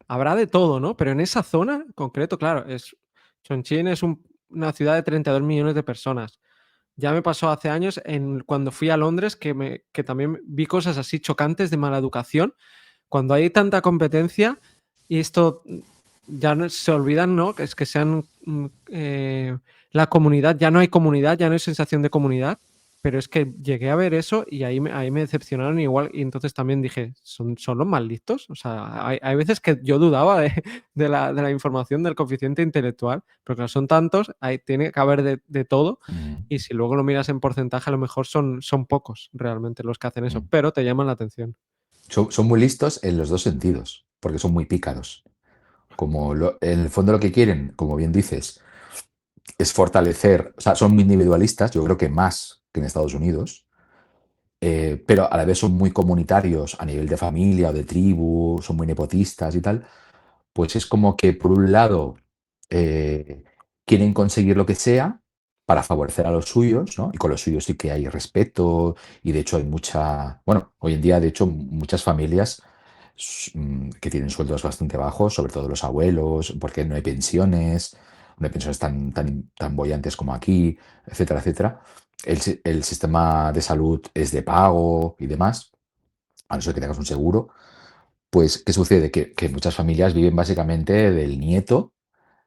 habrá de todo, ¿no? Pero en esa zona en concreto, claro, Chongqing es una ciudad de 32 millones de personas. Ya me pasó hace años cuando fui a Londres que también vi cosas así chocantes de mala educación. Cuando hay tanta competencia y esto ya no, se olvidan, ¿no? Que es que sean la comunidad, ya no hay comunidad, ya no hay sensación de comunidad, pero es que llegué a ver eso y ahí me decepcionaron igual y entonces también dije, ¿son los malditos? O sea, hay veces que yo dudaba de la información del coeficiente intelectual, pero claro, son tantos, tiene que haber de todo Mm, y si luego lo miras en porcentaje, a lo mejor son pocos realmente los que hacen eso, mm. pero te llaman la atención. Son muy listos en los dos sentidos, porque son muy pícaros. En el fondo lo que quieren, como bien dices, es fortalecer, o sea, son muy individualistas, yo creo que más que en Estados Unidos, pero a la vez son muy comunitarios a nivel de familia o de tribu, son muy nepotistas y tal. Pues es como que por un lado quieren conseguir lo que sea para favorecer a los suyos, ¿no? Y con los suyos sí que hay respeto y de hecho hay bueno, hoy en día de hecho muchas familias que tienen sueldos bastante bajos, sobre todo los abuelos, porque no hay pensiones tan bollantes como aquí, etcétera, etcétera. El sistema de salud es de pago y demás, a no ser que tengas un seguro. Pues, ¿qué sucede? Que muchas familias viven básicamente del nieto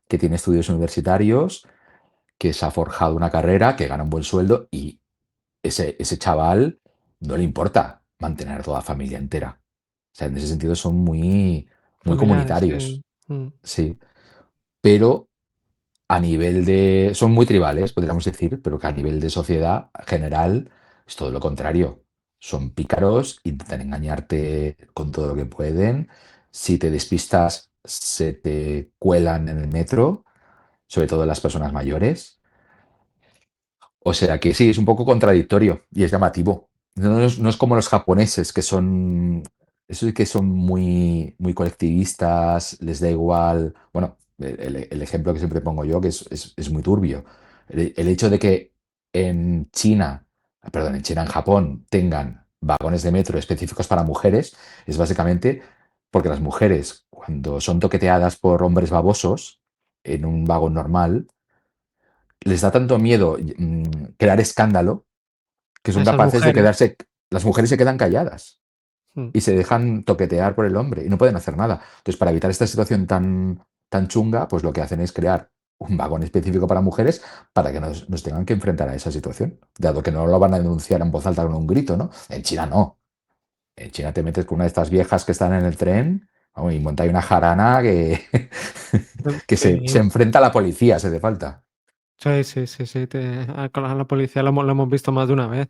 que tiene estudios universitarios, que se ha forjado una carrera, que gana un buen sueldo y ese chaval no le importa mantener a toda la familia entera. O sea, en ese sentido son muy Familiares, comunitarios, sí. Mm. sí. Pero a nivel de... Son muy tribales, podríamos decir, pero que a nivel de sociedad general es todo lo contrario. Son pícaros, intentan engañarte con todo lo que pueden. Si te despistas, se te cuelan en el metro, sobre todo las personas mayores. O sea que sí, es un poco contradictorio y es llamativo. No es como los japoneses, que son, eso sí que son muy, muy colectivistas, les da igual. Bueno, el ejemplo que siempre pongo yo, que es muy turbio. El hecho de que en China, perdón, en China, en Japón, tengan vagones de metro específicos para mujeres, es básicamente porque las mujeres, cuando son toqueteadas por hombres babosos en un vagón normal, les da tanto miedo crear escándalo que A son esas capaces de mujeres. quedarse, las mujeres se quedan calladas Mm. y se dejan toquetear por el hombre y no pueden hacer nada. Entonces, para evitar esta situación tan chunga, pues lo que hacen es crear un vagón específico para mujeres para que nos tengan que enfrentar a esa situación, dado que no lo van a denunciar en voz alta con un grito, ¿no? En China no. En China te metes con una de estas viejas que están en el tren, vamos, y monta ahí una jarana que, que se Sí. enfrenta a la policía, si hace falta. Sí, sí, sí, sí, con la policía lo hemos visto más de una vez.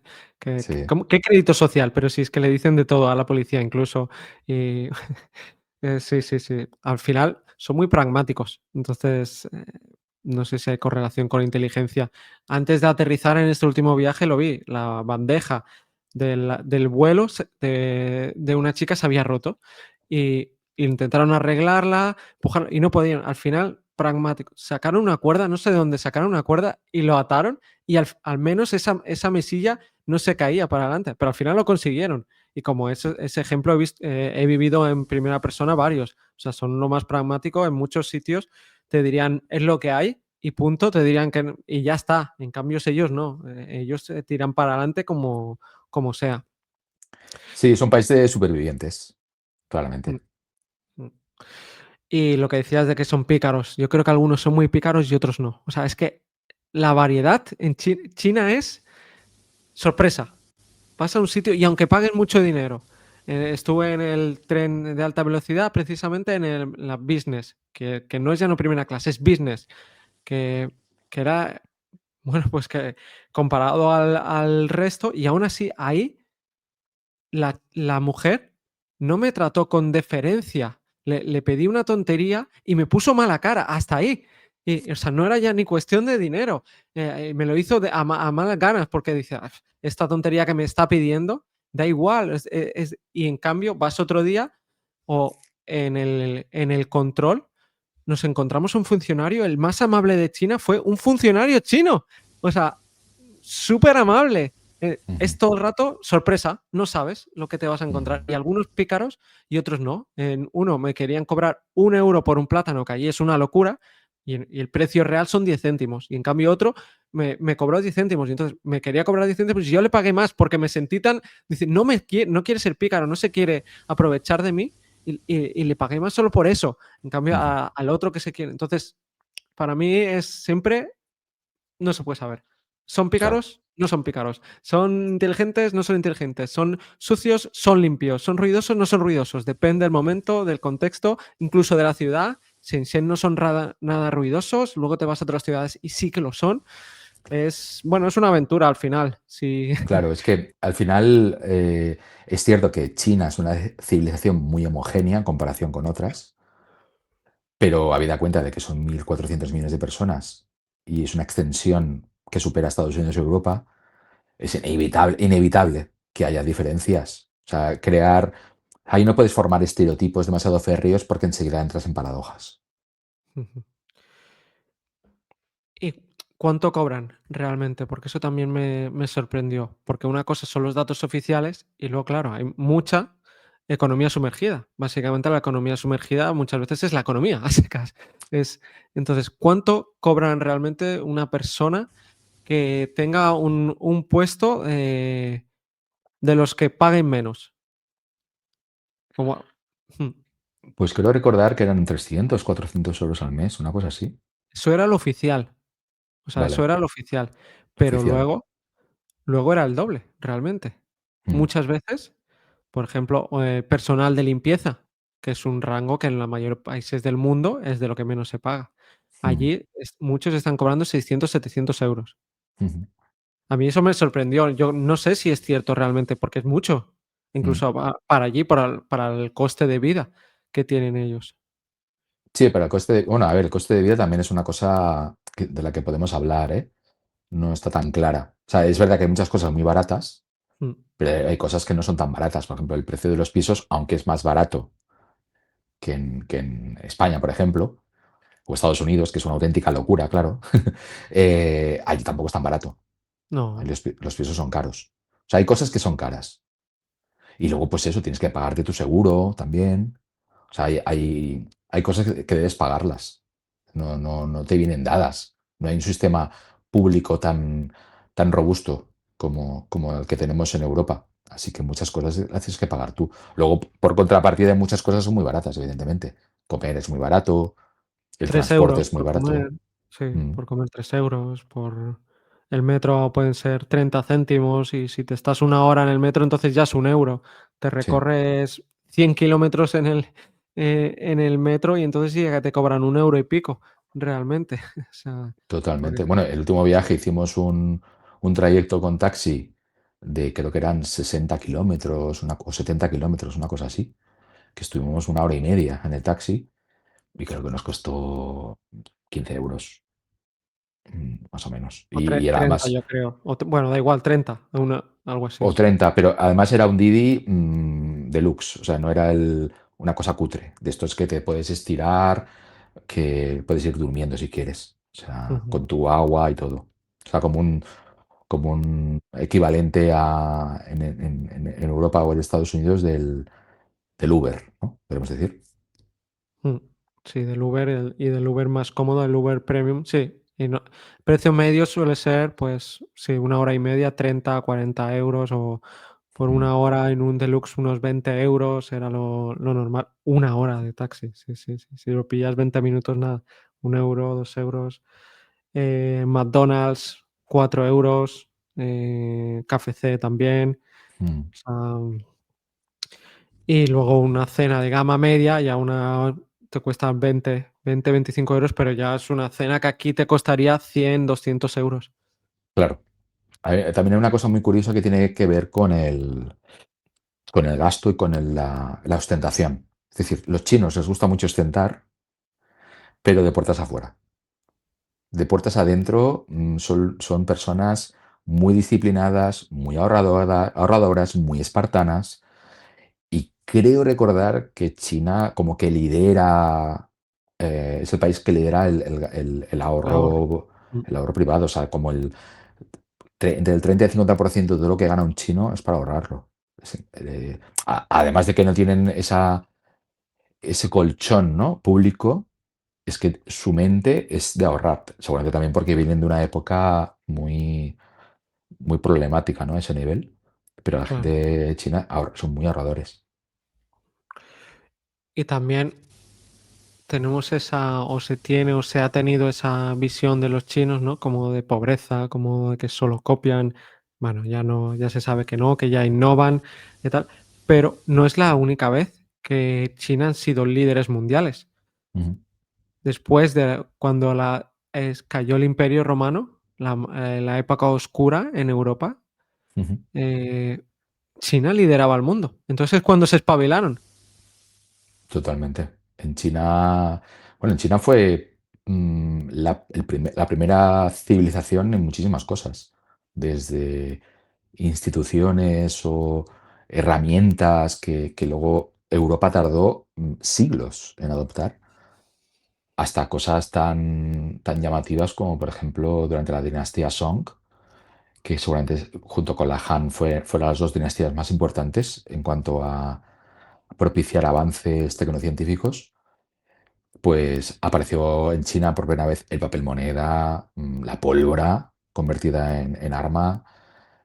Sí. ¿Qué crédito social? Pero si es que le dicen de todo a la policía incluso. Y sí, sí, sí. Al final son muy pragmáticos. Entonces, no sé si hay correlación con la inteligencia. Antes de aterrizar en este último viaje lo vi, la bandeja del vuelo de una chica se había roto y intentaron arreglarla, y no podían. Al final, pragmáticos. Sacaron una cuerda, no sé de dónde sacaron una cuerda y lo ataron y al menos esa mesilla no se caía para adelante, pero al final lo consiguieron. Y como ese ejemplo he vivido en primera persona varios. O sea, son lo más pragmático. En muchos sitios te dirían, es lo que hay y punto, te dirían que y ya está. En cambio, ellos no. Ellos se tiran para adelante como sea. Sí, son países de supervivientes, Mm, claramente. mm. Y lo que decías de que son pícaros, yo creo que algunos son muy pícaros y otros no. O sea, es que la variedad en China es sorpresa. Vas a un sitio y aunque pagues mucho dinero, estuve en el tren de alta velocidad, precisamente la business, que no es ya no primera clase, es business, que, que era, bueno, pues que comparado al resto, y aún así ahí la mujer no me trató con deferencia. Le pedí una tontería y me puso mala cara, hasta ahí. O sea, no era ya ni cuestión de dinero. Me lo hizo a malas ganas porque dice: "Ah, esta tontería que me está pidiendo, da igual". Y en cambio, vas otro día o en el control nos encontramos un funcionario, el más amable de China fue un funcionario chino. O sea, súper amable. Ujú. Es todo el rato sorpresa, no sabes lo que te vas a encontrar. Ujú. Y algunos pícaros y otros no. En uno me querían cobrar 1 euro por un plátano, que allí es una locura, y el precio real son 10 céntimos. Y en cambio otro me cobró 10 céntimos. Y entonces me quería cobrar 10 céntimos y yo le pagué más porque me sentí tan. Dice, no quiere ser pícaro, no se quiere aprovechar de mí. Y le pagué más solo por eso. En cambio, Ujú. al otro que se quiere. Entonces, para mí es siempre no se puede saber. ¿Son Claro. pícaros? No son pícaros. ¿Son inteligentes? No son inteligentes. ¿Son sucios? Son limpios. ¿Son ruidosos? No son ruidosos. Depende del momento, del contexto, incluso de la ciudad. Shenzhen no son nada ruidosos. Luego te vas a otras ciudades y sí que lo son. Bueno, es una aventura al final. Sí. Claro, es que al final es cierto que China es una civilización muy homogénea en comparación con otras, pero habida cuenta de que son 1.400 millones de personas y es una extensión que supera a Estados Unidos y Europa, es inevitable que haya diferencias. O sea, ahí no puedes formar estereotipos demasiado férreos porque enseguida entras en paradojas. ¿Y cuánto cobran realmente? Porque eso también me sorprendió, porque una cosa son los datos oficiales y luego, claro, hay mucha economía sumergida. Básicamente, la economía sumergida muchas veces es la economía, a secas. Es, entonces, ¿cuánto cobran realmente una persona que tenga un puesto de los que paguen menos? Como, mm, Pues creo recordar que eran 300, 400 euros al mes, una cosa así. eso era lo oficial, o sea, eso Vale, era lo oficial, pero oficial. luego era el doble, realmente. Mm, Muchas veces. Por ejemplo, personal de limpieza, que es un rango que en la mayor países del mundo es de lo que menos se paga. mm, Allí muchos están cobrando 600, 700 euros. ujú, A mí eso me sorprendió. Yo no sé si es cierto realmente, porque es mucho, mm. incluso para allí, para el coste de vida que tienen ellos. Sí, pero bueno, a ver, el coste de vida también es una cosa de la que podemos hablar, ¿eh? No está tan clara. O sea, es verdad que hay muchas cosas muy baratas, Mm, pero hay cosas que no son tan baratas. Por ejemplo, el precio de los pisos, aunque es más barato que en España, por ejemplo, o Estados Unidos, que es una auténtica locura, claro, allí tampoco es tan barato. Ahí no, los pisos son caros. O sea, hay cosas que son caras. Y luego, pues eso, tienes que pagarte tu seguro también. O sea, hay cosas que debes pagarlas. No te vienen dadas. No hay un sistema público tan robusto como el que tenemos en Europa. Así que muchas cosas las tienes que pagar tú. Luego, por contrapartida, muchas cosas son muy baratas, evidentemente. Comer es muy barato, el 3 transporte euros es muy por comer, barato. sí, Mm, por comer 3 euros, por el metro pueden ser 30 céntimos y si te estás una hora en el metro, entonces ya es 1 euro. Te sí. recorres 100 kilómetros en el metro y entonces sí que te cobran 1 euro y pico, realmente. O sea, porque Totalmente. Bueno, el último viaje hicimos un trayecto con taxi de creo que eran 60 kilómetros o 70 kilómetros, una cosa así, que estuvimos una hora y media en el taxi y creo que nos costó 15 euros, más o menos. o Y era 30 además, yo creo, bueno, da igual, 30 algo así. o 30, pero además era un Didi deluxe, o sea, no era una cosa cutre, de estos que te puedes estirar, que puedes ir durmiendo si quieres, o sea, Ujú. con tu agua y todo. O sea, como un equivalente en Europa o en Estados Unidos del Uber, ¿no? Podemos decir. Mm, sí, del Uber y del Uber más cómodo, el Uber Premium, sí. Y no precio medio suele ser, pues, sí, 1 hora y media, 30, 40 euros, o por Mm, 1 hora en un deluxe unos 20 euros era lo normal. 1 hora de taxi, sí, sí, sí. Si lo pillas 20 minutos, nada, 1 euro, 2 euros. McDonald's, 4 euros, KFC también. mm. O sea, y luego una cena de gama media, ya una te cuesta 25 euros, pero ya es una cena que aquí te costaría 100, 200 euros. Claro. También hay una cosa muy curiosa que tiene que ver con el gasto y con la ostentación. Es decir, los chinos les gusta mucho ostentar, pero de puertas afuera. De puertas adentro, son personas muy disciplinadas, muy ahorradoras, muy espartanas. Y creo recordar que China como que lidera, es el país que lidera el El ahorro. ahorro, Mm, el ahorro privado, o sea, como entre el 30 y el 50% de lo que gana un chino es para ahorrarlo. Sí, además de que no tienen ese colchón, ¿no? Público, es que su mente es de ahorrar. Seguramente también porque vienen de una época muy, muy problemática, ¿no? A ese nivel. Pero la gente claro. de China son muy ahorradores. Y también tenemos esa, o se tiene, o se ha tenido esa visión de los chinos, ¿no? Como de pobreza, como de que solo copian. Bueno, ya no, ya se sabe que no, que ya innovan y tal. Pero no es la única vez que China han sido líderes mundiales. Ujú, Después de cuando cayó el Imperio Romano, la época oscura en Europa, ujú. eh, China lideraba el mundo. Entonces es cuando se espabilaron. Totalmente. En China fue la primera civilización en muchísimas cosas, desde instituciones o herramientas que luego Europa tardó siglos en adoptar, hasta cosas tan llamativas como, por ejemplo, durante la dinastía Song, que seguramente junto con la Han fueron las dos dinastías más importantes en cuanto a propiciar avances tecnocientíficos. Pues apareció en China por primera vez el papel moneda, la pólvora convertida en arma,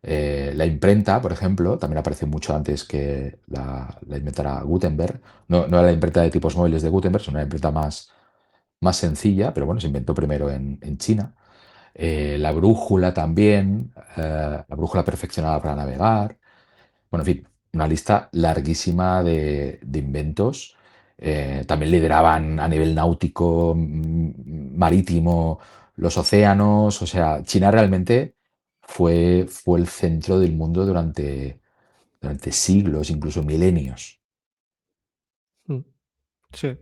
la imprenta, por ejemplo, también apareció mucho antes que la inventara Gutenberg. No era la imprenta de tipos móviles de Gutenberg, sino una imprenta más sencilla, pero bueno, se inventó primero en China. La brújula también, la brújula perfeccionada para navegar. Bueno, en fin, una lista larguísima de inventos. También lideraban a nivel náutico, marítimo, los océanos. O sea, China realmente fue el centro del mundo durante siglos, incluso milenios. Mm, sí.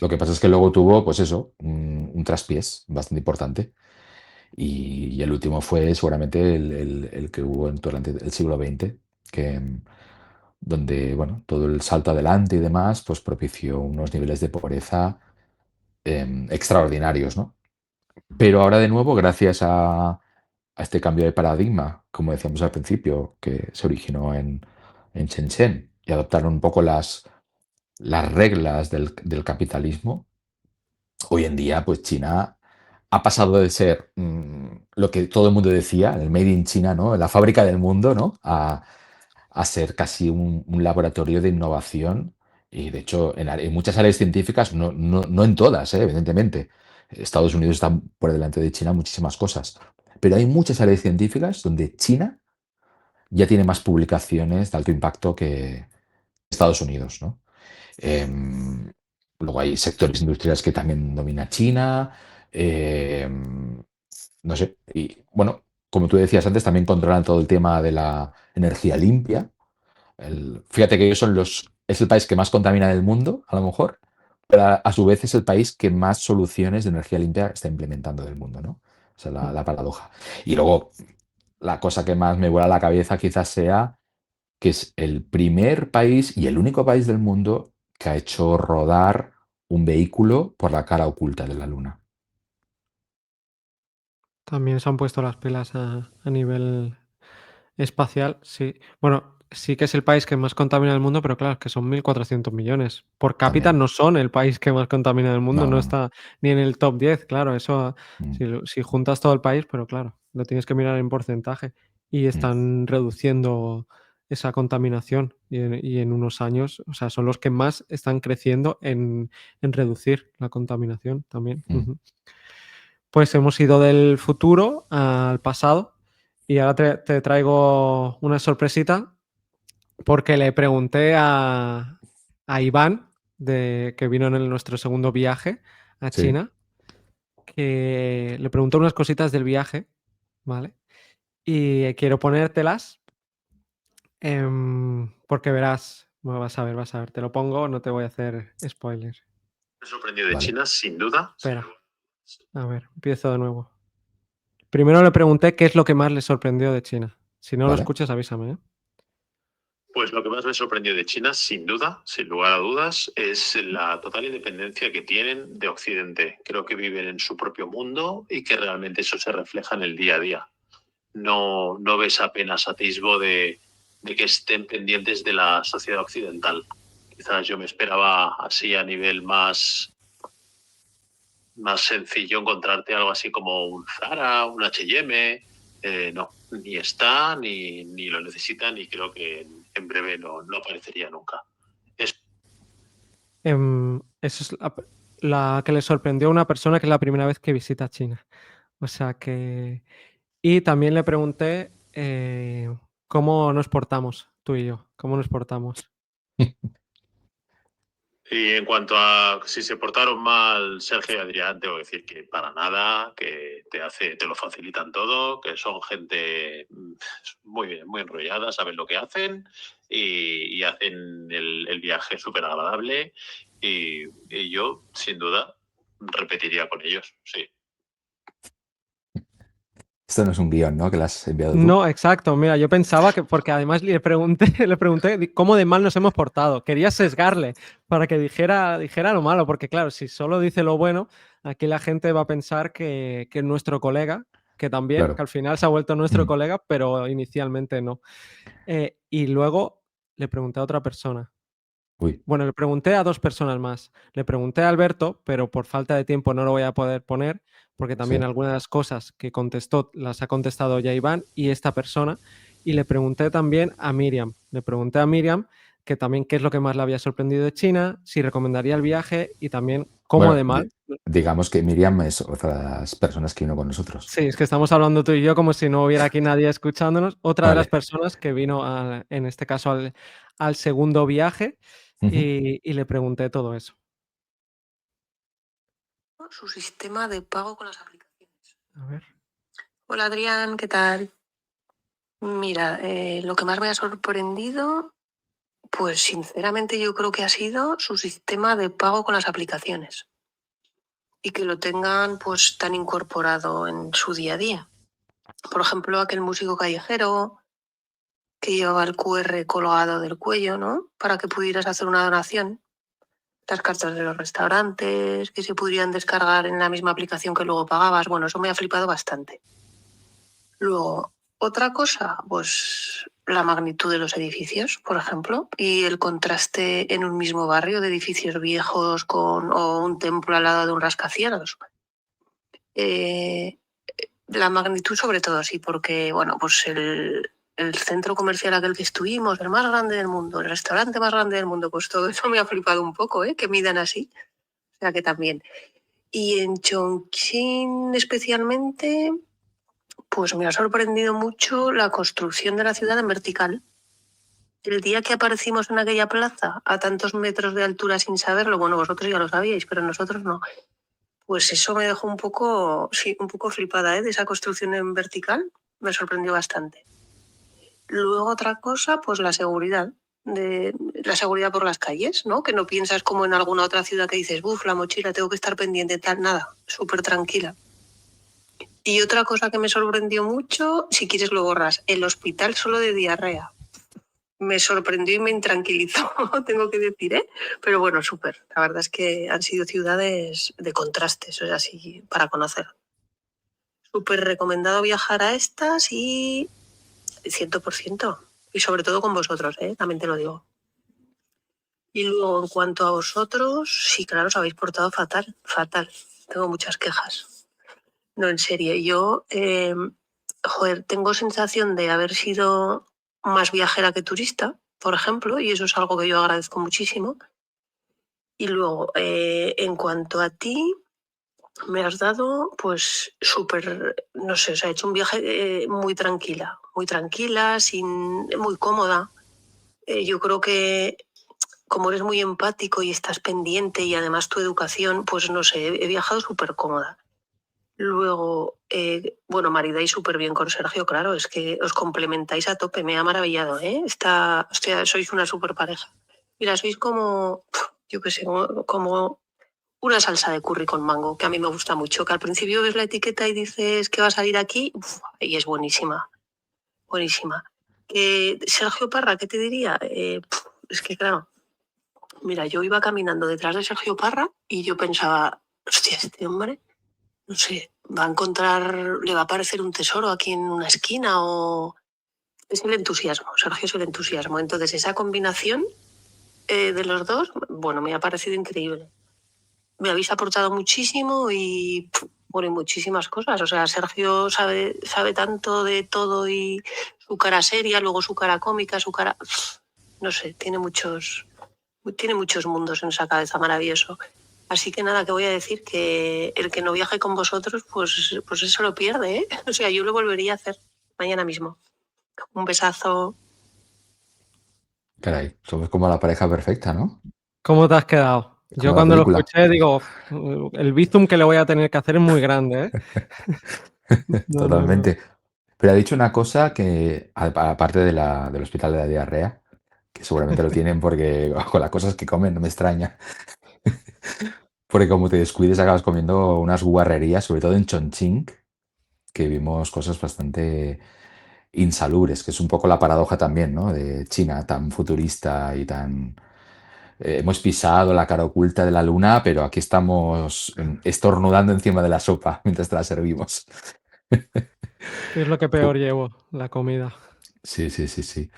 Lo que pasa es que luego tuvo, pues eso, un traspiés bastante importante. Y el último fue seguramente el que hubo durante el siglo XX, que, donde, bueno, todo el salto adelante y demás, pues propició unos niveles de pobreza extraordinarios, ¿no? Pero ahora de nuevo, gracias a este cambio de paradigma, como decíamos al principio, que se originó en Shenzhen y adoptaron un poco las reglas del capitalismo, hoy en día, pues China ha pasado de ser lo que todo el mundo decía, el Made in China, ¿no? La fábrica del mundo, ¿no? A ser casi un laboratorio de innovación. Y de hecho, en muchas áreas científicas, no en todas, evidentemente. Estados Unidos está por delante de China en muchísimas cosas. Pero hay muchas áreas científicas donde China ya tiene más publicaciones de alto impacto que Estados Unidos, ¿no? Em, Luego hay sectores industriales que también domina China. No sé. Y bueno, como tú decías antes, también controlan todo el tema de la energía limpia. Fíjate que ellos es el país que más contamina del mundo, a lo mejor, pero a su vez es el país que más soluciones de energía limpia está implementando del mundo, ¿no? O sea, la paradoja. Y luego, la cosa que más me vuela la cabeza quizás sea que es el primer país y el único país del mundo que ha hecho rodar un vehículo por la cara oculta de la Luna. También se han puesto las pilas a nivel espacial, sí. Bueno, sí que es el país que más contamina del mundo, pero claro, es que son 1.400 millones. Por cápita También. no son el país que más contamina del mundo, No, no no, no. está ni en el top 10, claro, eso Mm, si juntas todo el país, pero claro, lo tienes que mirar en porcentaje y mm, están reduciendo esa contaminación y en unos años, o sea, son los que más están creciendo en reducir la contaminación también. mm. Ujú. Pues hemos ido del futuro al pasado y ahora te traigo una sorpresita porque le pregunté a Iván, que vino en nuestro segundo viaje a Sí, China, que le pregunté unas cositas del viaje, ¿vale? Y quiero ponértelas porque verás, bueno, vas a ver, te lo pongo, no te voy a hacer spoiler. Me sorprendió de vale, China, sin duda. Espera, a ver, empiezo de nuevo. Primero le pregunté qué es lo que más le sorprendió de China. Si no lo vale. escuchas, avísame, ¿eh? Pues lo que más me sorprendió de China, sin duda, sin lugar a dudas, es la total independencia que tienen de Occidente. Creo que viven en su propio mundo y que realmente eso se refleja en el día a día. No ves apenas atisbo de que estén pendientes de la sociedad occidental. Quizás yo me esperaba así a nivel más sencillo encontrarte algo así como un Zara, un H&M. No, ni está, ni lo necesitan y creo que en breve no aparecería nunca. Es Eso es la que le sorprendió a una persona que es la primera vez que visita China. O sea que y también le pregunté, cómo nos portamos, tú y yo, cómo nos portamos. Y en cuanto a si se portaron mal Sergio y Adrián, tengo que decir que para nada, que te lo facilitan todo, que son gente muy enrollada, saben lo que hacen y hacen el viaje súper agradable. Y yo, sin duda, repetiría con ellos, sí. Esto no es un guión, ¿no? Que lo has enviado tú. No, exacto. Mira, yo pensaba que porque además le pregunté le pregunté cómo de mal nos hemos portado. Quería sesgarle para que dijera lo malo, porque claro, si solo dice lo bueno, aquí la gente va a pensar que nuestro colega, que también, que Claro. al final se ha vuelto nuestro Mm, colega, pero inicialmente no. Y luego le pregunté a otra persona. uy, Bueno, le pregunté a 2 personas más. Le pregunté a Alberto, pero por falta de tiempo no lo voy a poder poner, porque también sí. algunas de las cosas que contestó las ha contestado ya Iván y esta persona. Y le pregunté también a Miriam. Le pregunté a Miriam que también qué es lo que más le había sorprendido de China, si recomendaría el viaje y también cómo Bueno, de mal. digamos que Miriam es otra de las personas que vino con nosotros. Sí, es que estamos hablando tú y yo como si no hubiera aquí nadie escuchándonos. Otra de las Vale. personas que vino en este caso al segundo viaje Ujú. y le pregunté todo eso. Su sistema de pago con las aplicaciones. A ver. Hola Adrián, ¿qué tal? Mira, lo que más me ha sorprendido Pues sinceramente yo creo que ha sido su sistema de pago con las aplicaciones y que lo tengan pues tan incorporado en su día a día. Por ejemplo, aquel músico callejero que llevaba el QR colgado del cuello, ¿no? Para que pudieras hacer una donación. Las cartas de los restaurantes que se podrían descargar en la misma aplicación que luego pagabas. Bueno, eso me ha flipado bastante. Luego, otra cosa, pues la magnitud de los edificios, por ejemplo, y el contraste en un mismo barrio de edificios viejos o un templo al lado de un rascacielos. La magnitud sobre todo, sí, porque, bueno, pues el centro comercial aquel que estuvimos, el más grande del mundo, el restaurante más grande del mundo, pues todo eso me ha flipado un poco, que midan así. O sea que también. Y en Chongqing especialmente, pues me ha sorprendido mucho la construcción de la ciudad en vertical. El día que aparecimos en aquella plaza a tantos metros de altura sin saberlo, bueno, vosotros ya lo sabíais, pero nosotros no. Pues eso me dejó un poco flipada, de esa construcción en vertical. Me sorprendió bastante. Luego otra cosa, pues la seguridad. La seguridad por las calles, ¿no? Que no piensas como en alguna otra ciudad que dices, la mochila, tengo que estar pendiente, tal, nada, súper tranquila. Y otra cosa que me sorprendió mucho, si quieres lo borras, el hospital solo de diarrea. Me sorprendió y me intranquilizó, tengo que decir, Pero bueno, súper. La verdad es que han sido ciudades de contrastes, o sea, sí, para conocer. Súper recomendado viajar a estas y 100%. Y sobre todo con vosotros, también te lo digo. Y luego, en cuanto a vosotros, sí, claro, os habéis portado fatal, fatal. Tengo muchas quejas. No, en serio, yo, tengo sensación de haber sido más viajera que turista, por ejemplo, y eso es algo que yo agradezco muchísimo. Y luego, en cuanto a ti, me has dado, pues, súper, no sé, o sea, he hecho un viaje muy tranquila, muy cómoda. Yo creo que como eres muy empático y estás pendiente y además tu educación, pues no sé, he viajado súper cómoda. Luego, bueno, maridáis súper bien con Sergio, claro, es que os complementáis a tope, me ha maravillado, Hostia, sois una súper pareja. Mira, sois como, yo qué sé, como una salsa de curry con mango, que a mí me gusta mucho, que al principio ves la etiqueta y dices que va a salir aquí, y es buenísima, buenísima. Sergio Parra, ¿qué te diría? Es que claro, mira, yo iba caminando detrás de Sergio Parra y yo pensaba, hostia, este hombre, no sé, va a encontrar, le va a aparecer un tesoro aquí en una esquina o... Es el entusiasmo, Sergio es el entusiasmo. Entonces, esa combinación de los dos, bueno, me ha parecido increíble. Me habéis aportado muchísimo y, bueno, y muchísimas cosas. O sea, Sergio sabe tanto de todo y su cara seria, luego su cara cómica, su cara... No sé, tiene muchos mundos en esa cabeza, maravilloso. Así que nada, que voy a decir que el que no viaje con vosotros, pues eso lo pierde, ¿eh? O sea, yo lo volvería a hacer mañana mismo. Un besazo. Caray, somos como la pareja perfecta, ¿no? ¿Cómo te has quedado? Yo Como la cuando lo película. escuché digo, el bizum que le voy a tener que hacer es muy grande, No, no, no. Totalmente. Pero ha dicho una cosa que, aparte del hospital de la diarrea, que seguramente lo tienen porque con las cosas que comen no me extraña. Porque como te descuides acabas comiendo unas guarrerías, sobre todo en Chongqing, que vimos cosas bastante insalubres, que es un poco la paradoja también, ¿no? De China, tan futurista y tan... hemos pisado la cara oculta de la luna, pero aquí estamos estornudando encima de la sopa mientras te la servimos. Es lo que peor llevo, la comida. Sí, sí, sí, sí.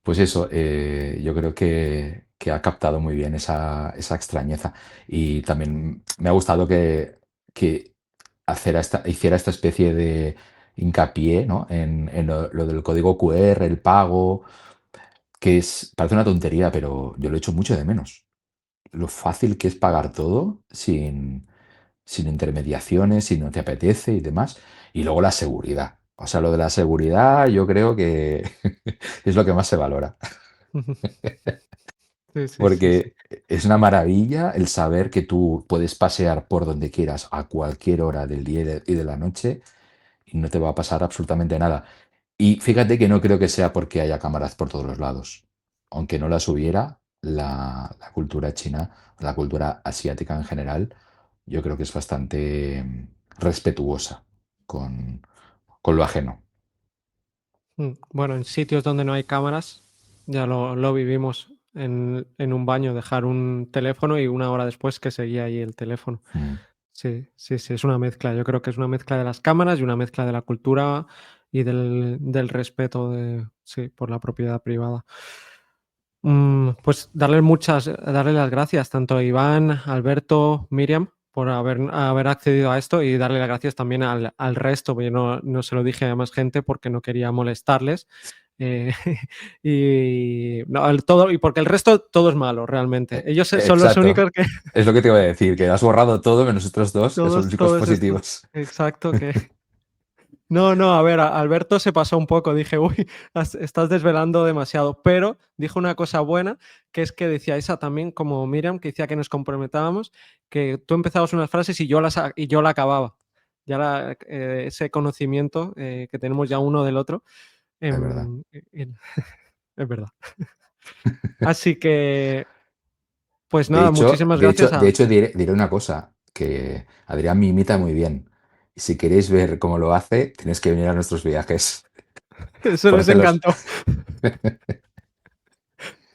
Pues eso, yo creo que ha captado muy bien esa extrañeza. Y también me ha gustado que hiciera esta especie de hincapié, ¿no? En lo del código QR, el pago, parece una tontería, pero yo lo echo mucho de menos. Lo fácil que es pagar todo sin intermediaciones, si no te apetece y demás. Y luego la seguridad. O sea, lo de la seguridad yo creo que es lo que más se valora. Sí, sí, sí, sí. Porque es una maravilla el saber que tú puedes pasear por donde quieras a cualquier hora del día y de la noche y no te va a pasar absolutamente nada. Y fíjate que no creo que sea porque haya cámaras por todos los lados. aunque no las hubiera, la cultura china, la cultura asiática en general, yo creo que es bastante respetuosa con, con lo ajeno. Bueno, en sitios donde no hay cámaras, ya lo vivimos en un baño, dejar un teléfono y una hora después que seguía ahí el teléfono. Mm. Sí, sí, sí, es una mezcla. Yo creo que es una mezcla de las cámaras y una mezcla de la cultura y del respeto sí, por la propiedad privada. Pues darle las gracias tanto a Iván, Alberto, Miriam por haber accedido a esto y darle las gracias también al resto, porque no se lo dije a más gente porque no quería molestarles. eh, y porque el resto todo es malo realmente. Ellos son los Exacto. únicos que Es lo que te iba a decir, que has borrado todo menos nosotros dos, que son los únicos todos estos. positivos. Exacto, que no, a ver, Alberto se pasó un poco, dije, uy, estás desvelando demasiado, pero dijo una cosa buena, que es que decía esa también, como Miriam, que decía que nos comprometábamos, que tú empezabas unas frases y yo la acababa. Ya ese conocimiento que tenemos ya uno del otro. Es verdad. Es verdad. Así que, pues De nada, hecho, muchísimas de hecho, gracias de hecho diré una cosa, que Adrián me imita muy bien. Y si queréis ver cómo lo hace, tenéis que venir a nuestros viajes. Eso les Porque los... encantó.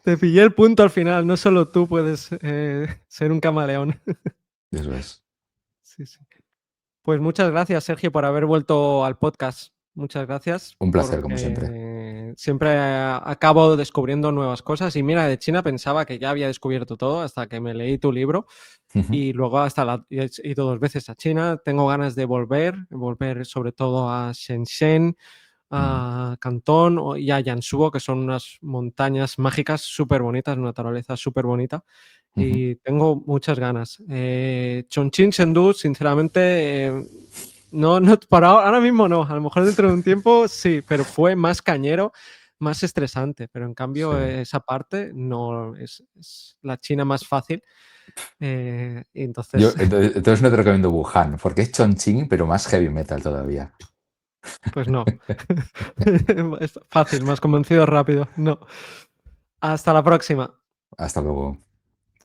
Te pillé el punto al final, no solo tú puedes ser un camaleón. Eso es. Sí, sí. Pues muchas gracias, Sergio, por haber vuelto al podcast. Muchas gracias, Un placer, como siempre. porque siempre acabo descubriendo nuevas cosas. Y mira, de China pensaba que ya había descubierto todo hasta que me leí tu libro. Y luego he ido 2 veces a China. Tengo ganas de volver sobre todo a Shenzhen, a Cantón y a Jiangsu, que son unas montañas mágicas súper bonitas, una naturaleza súper bonita. Y tengo muchas ganas. Chongqing, Chengdu, sinceramente, no, ahora mismo no. A lo mejor dentro de un tiempo sí, pero fue más cañero, más estresante. Pero en cambio, Sí. esa parte no es la China más fácil. Y Yo, entonces, entonces no te recomiendo Wuhan, porque es Chongqing, pero más heavy metal todavía. pues no. Es fácil, más convencido rápido. No. Hasta la próxima. Hasta luego.